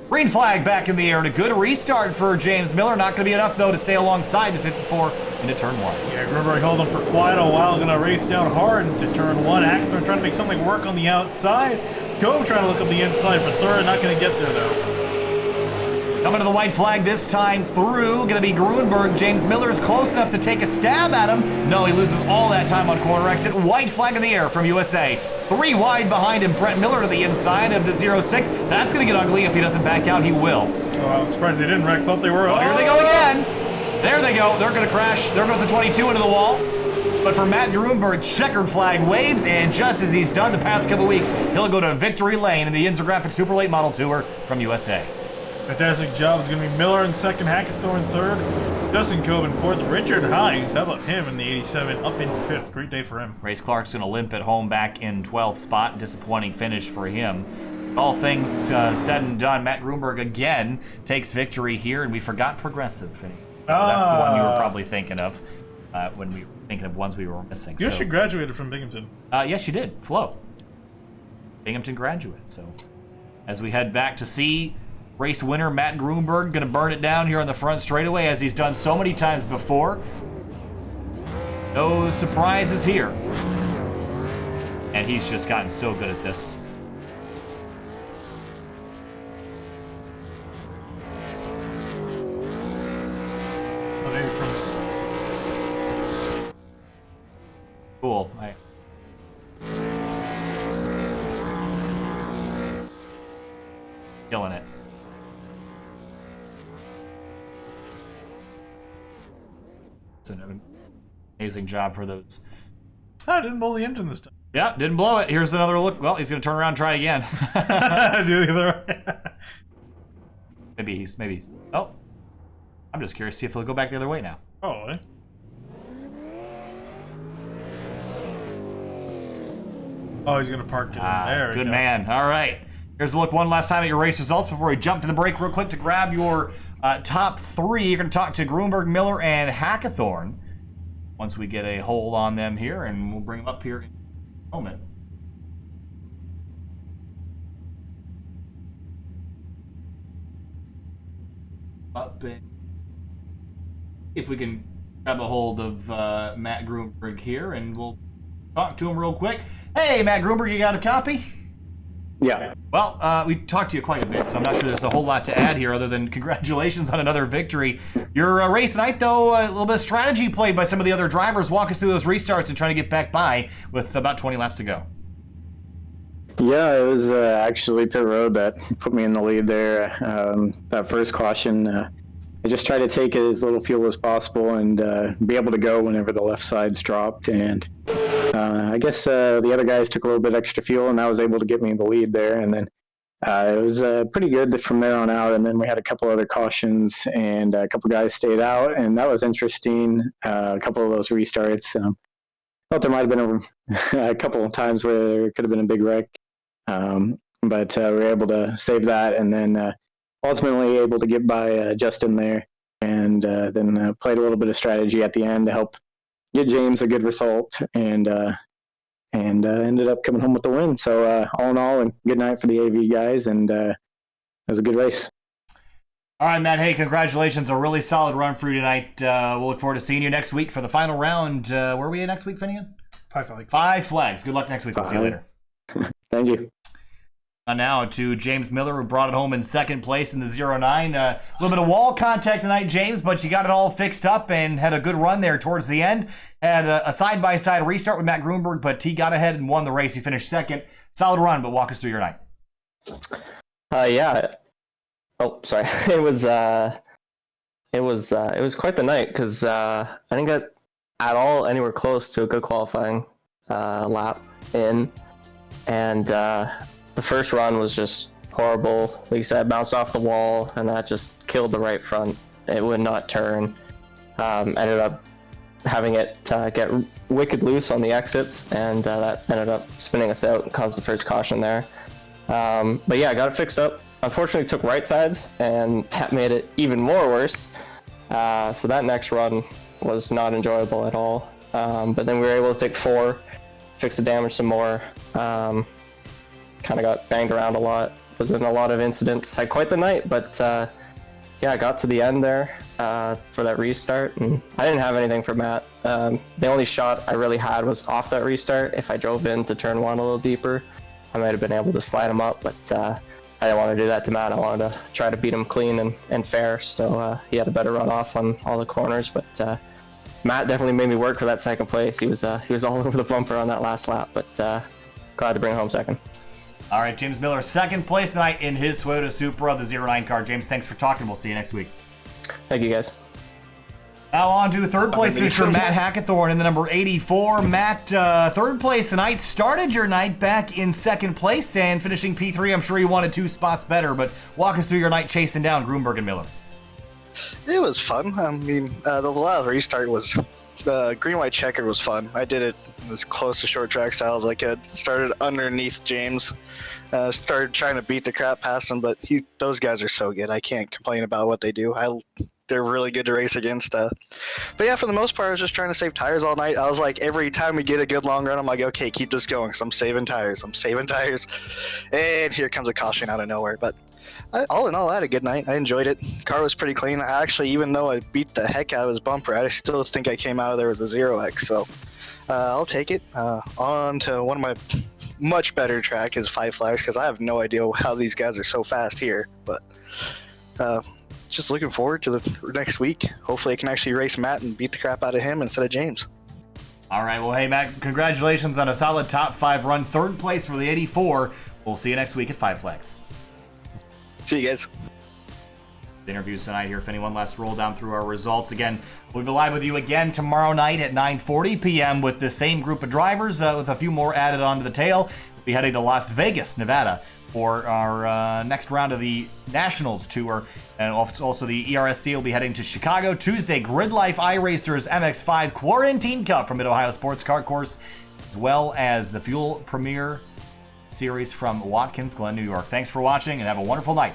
Speaker 1: Green flag back in the air and a good restart for James Miller. Not going to be enough, though, to stay alongside the 54 into turn 1.
Speaker 2: Yeah, Gruenberg held him for quite a while. Going to race down hard into turn 1. Actor trying to make something work on the outside. Go trying to look up the inside for third. Not going to get there, though.
Speaker 1: Coming to the white flag this time through, gonna be Gruenberg. James Miller is close enough to take a stab at him. No, he loses all that time on corner exit. White flag in the air from USA. 3 wide behind him. Brent Miller to the inside of the 06. That's gonna get ugly. If he doesn't back out, he will.
Speaker 2: Oh, I'm surprised they didn't wreck. Thought they were.
Speaker 1: Oh, here they go again. There they go. They're gonna crash. There goes the 22 into the wall. But for Maddon Gruenberg, checkered flag waves, and just as he's done the past couple weeks, he'll go to victory lane in the Unser Graphics Super Late Model Tour from USA.
Speaker 2: Fantastic job. It's going to be Miller in second, Hackathorn third, Justin Coben fourth, Richard Hines, how about him in the 87, up in fifth. Great day for him.
Speaker 1: Race Clark's going to limp at home back in 12th spot. Disappointing finish for him. All things said and done, Matt Gruenberg again takes victory here, and we forgot Progressive. That's the one you were probably thinking of when we were thinking of ones we were missing.
Speaker 2: You actually graduated from Binghamton.
Speaker 1: Yes, you did. Flo. Binghamton graduate. So as we head back to see race winner Matt Gruenberg, gonna burn it down here on the front straightaway as he's done so many times before. No surprises here. And he's just gotten so good at this. Cool. Killing it. It's an amazing job for those.
Speaker 2: I didn't blow the engine this time.
Speaker 1: Yeah, didn't blow it. Here's another look. Well, he's gonna turn around and try again.
Speaker 2: Do the other way.
Speaker 1: maybe he's. Oh, I'm just curious to see if he'll go back the other way now.
Speaker 2: Probably. Oh, he's gonna park it. There.
Speaker 1: Good man. All right. Here's a look one last time at your race results before we jump to the break real quick to grab your Top 3, you're going to talk to Gruenberg, Miller, and Hackathorn once we get a hold on them here, and we'll bring them up here in a moment. Up and if we can grab a hold of Matt Gruenberg here, and we'll talk to him real quick. Hey, Matt Gruenberg, you got a copy?
Speaker 3: Yeah.
Speaker 1: Well, we talked to you quite a bit, so I'm not sure there's a whole lot to add here other than congratulations on another victory. Your race tonight, though, a little bit of strategy played by some of the other drivers. Walk us through those restarts and trying to get back by with about 20 laps to go.
Speaker 3: Yeah, it was actually pit road that put me in the lead there. That first caution, I just tried to take as little fuel as possible and be able to go whenever the left sides dropped. And I guess the other guys took a little bit extra fuel, and I was able to get me in the lead there. And then it was pretty good from there on out. And then we had a couple other cautions, and a couple guys stayed out, and that was interesting. A couple of those restarts. Thought there might have been a couple of times where there could have been a big wreck. But we were able to save that, and then ultimately able to get by Justin there, and then played a little bit of strategy at the end to help get James a good result, and ended up coming home with the win. So all in all, a good night for the AV guys, and it was a good race.
Speaker 1: All right, Matt. Hey, congratulations. A really solid run for you tonight. We'll look forward to seeing you next week for the final round. Where are we at next week, Finian?
Speaker 2: 5 Flags.
Speaker 1: 5 Flags. Good luck next week. We'll see you later.
Speaker 3: Thank you.
Speaker 1: Now to James Miller, who brought it home in second place in the 09. A little bit of wall contact tonight, James, but you got it all fixed up and had a good run there towards the end. Had a side-by-side restart with Matt Gruenberg, but he got ahead and won the race. He finished second. Solid run, but walk us through your night.
Speaker 4: Yeah. Oh, sorry. It was quite the night because I didn't get at all anywhere close to a good qualifying lap in, and the first run was just horrible. Like you said, bounced off the wall, and that just killed the right front. It would not turn. Ended up having it get wicked loose on the exits, and that ended up spinning us out and caused the first caution there. But yeah, I got it fixed up. Unfortunately, took right sides, and that made it even more worse. So that next run was not enjoyable at all. But then we were able to take 4, fix the damage some more. Kind of got banged around a lot, was in a lot of incidents. Had quite the night, but yeah, I got to the end there for that restart, and I didn't have anything for Matt. The only shot I really had was off that restart. If I drove in to turn 1 a little deeper, I might have been able to slide him up, but I didn't want to do that to Matt. I wanted to try to beat him clean and fair, so he had a better run off on all the corners, but Matt definitely made me work for that second place. He was all over the bumper on that last lap, but glad to bring home second.
Speaker 1: All right, James Miller, second place tonight in his Toyota Supra, the 09 car. James, thanks for talking. We'll see you next week.
Speaker 4: Thank you, guys.
Speaker 1: Now on to third place finisher Matt Hackathorn in the number 84. Matt, third place tonight. Started your night back in second place and finishing P3. I'm sure you wanted 2 spots better, but walk us through your night chasing down Gruenberg and Miller.
Speaker 5: It was fun. I mean, the last restart was green-white checkered was fun. I did it as close to short track style as I could. Started underneath James. Started trying to beat the crap past him, but those guys are so good. I can't complain about what they do. They're really good to race against. But yeah, for the most part, I was just trying to save tires all night. I was like, every time we get a good long run, I'm like, okay, keep this going, because I'm saving tires. And here comes a caution out of nowhere. But all in all, I had a good night. I enjoyed it. Car was pretty clean. I actually, even though I beat the heck out of his bumper, I still think I came out of there with a 0x. So I'll take it. On to one of my much better track is 5 Flags, because I have no idea how these guys are so fast here. But just looking forward to the next week. Hopefully I can actually race Matt and beat the crap out of him instead of James.
Speaker 1: All right, well, hey, Matt, congratulations on a solid top 5 run. Third place for the 84. We'll see you next week at 5 Flags.
Speaker 5: See you guys.
Speaker 1: The interviews tonight here. If anyone, let's roll down through our results. Again, we'll be live with you again tomorrow night at 9:40 p.m. with the same group of drivers with a few more added on to the tail. We'll be heading to Las Vegas, Nevada for our next round of the Nationals Tour. And also the ERSC will be heading to Chicago Tuesday. Grid Life iRacers MX5 Quarantine Cup from Mid-Ohio Sports Car Course, as well as the Fuel Premier Series from Watkins Glen, New York. Thanks for watching and have a wonderful night.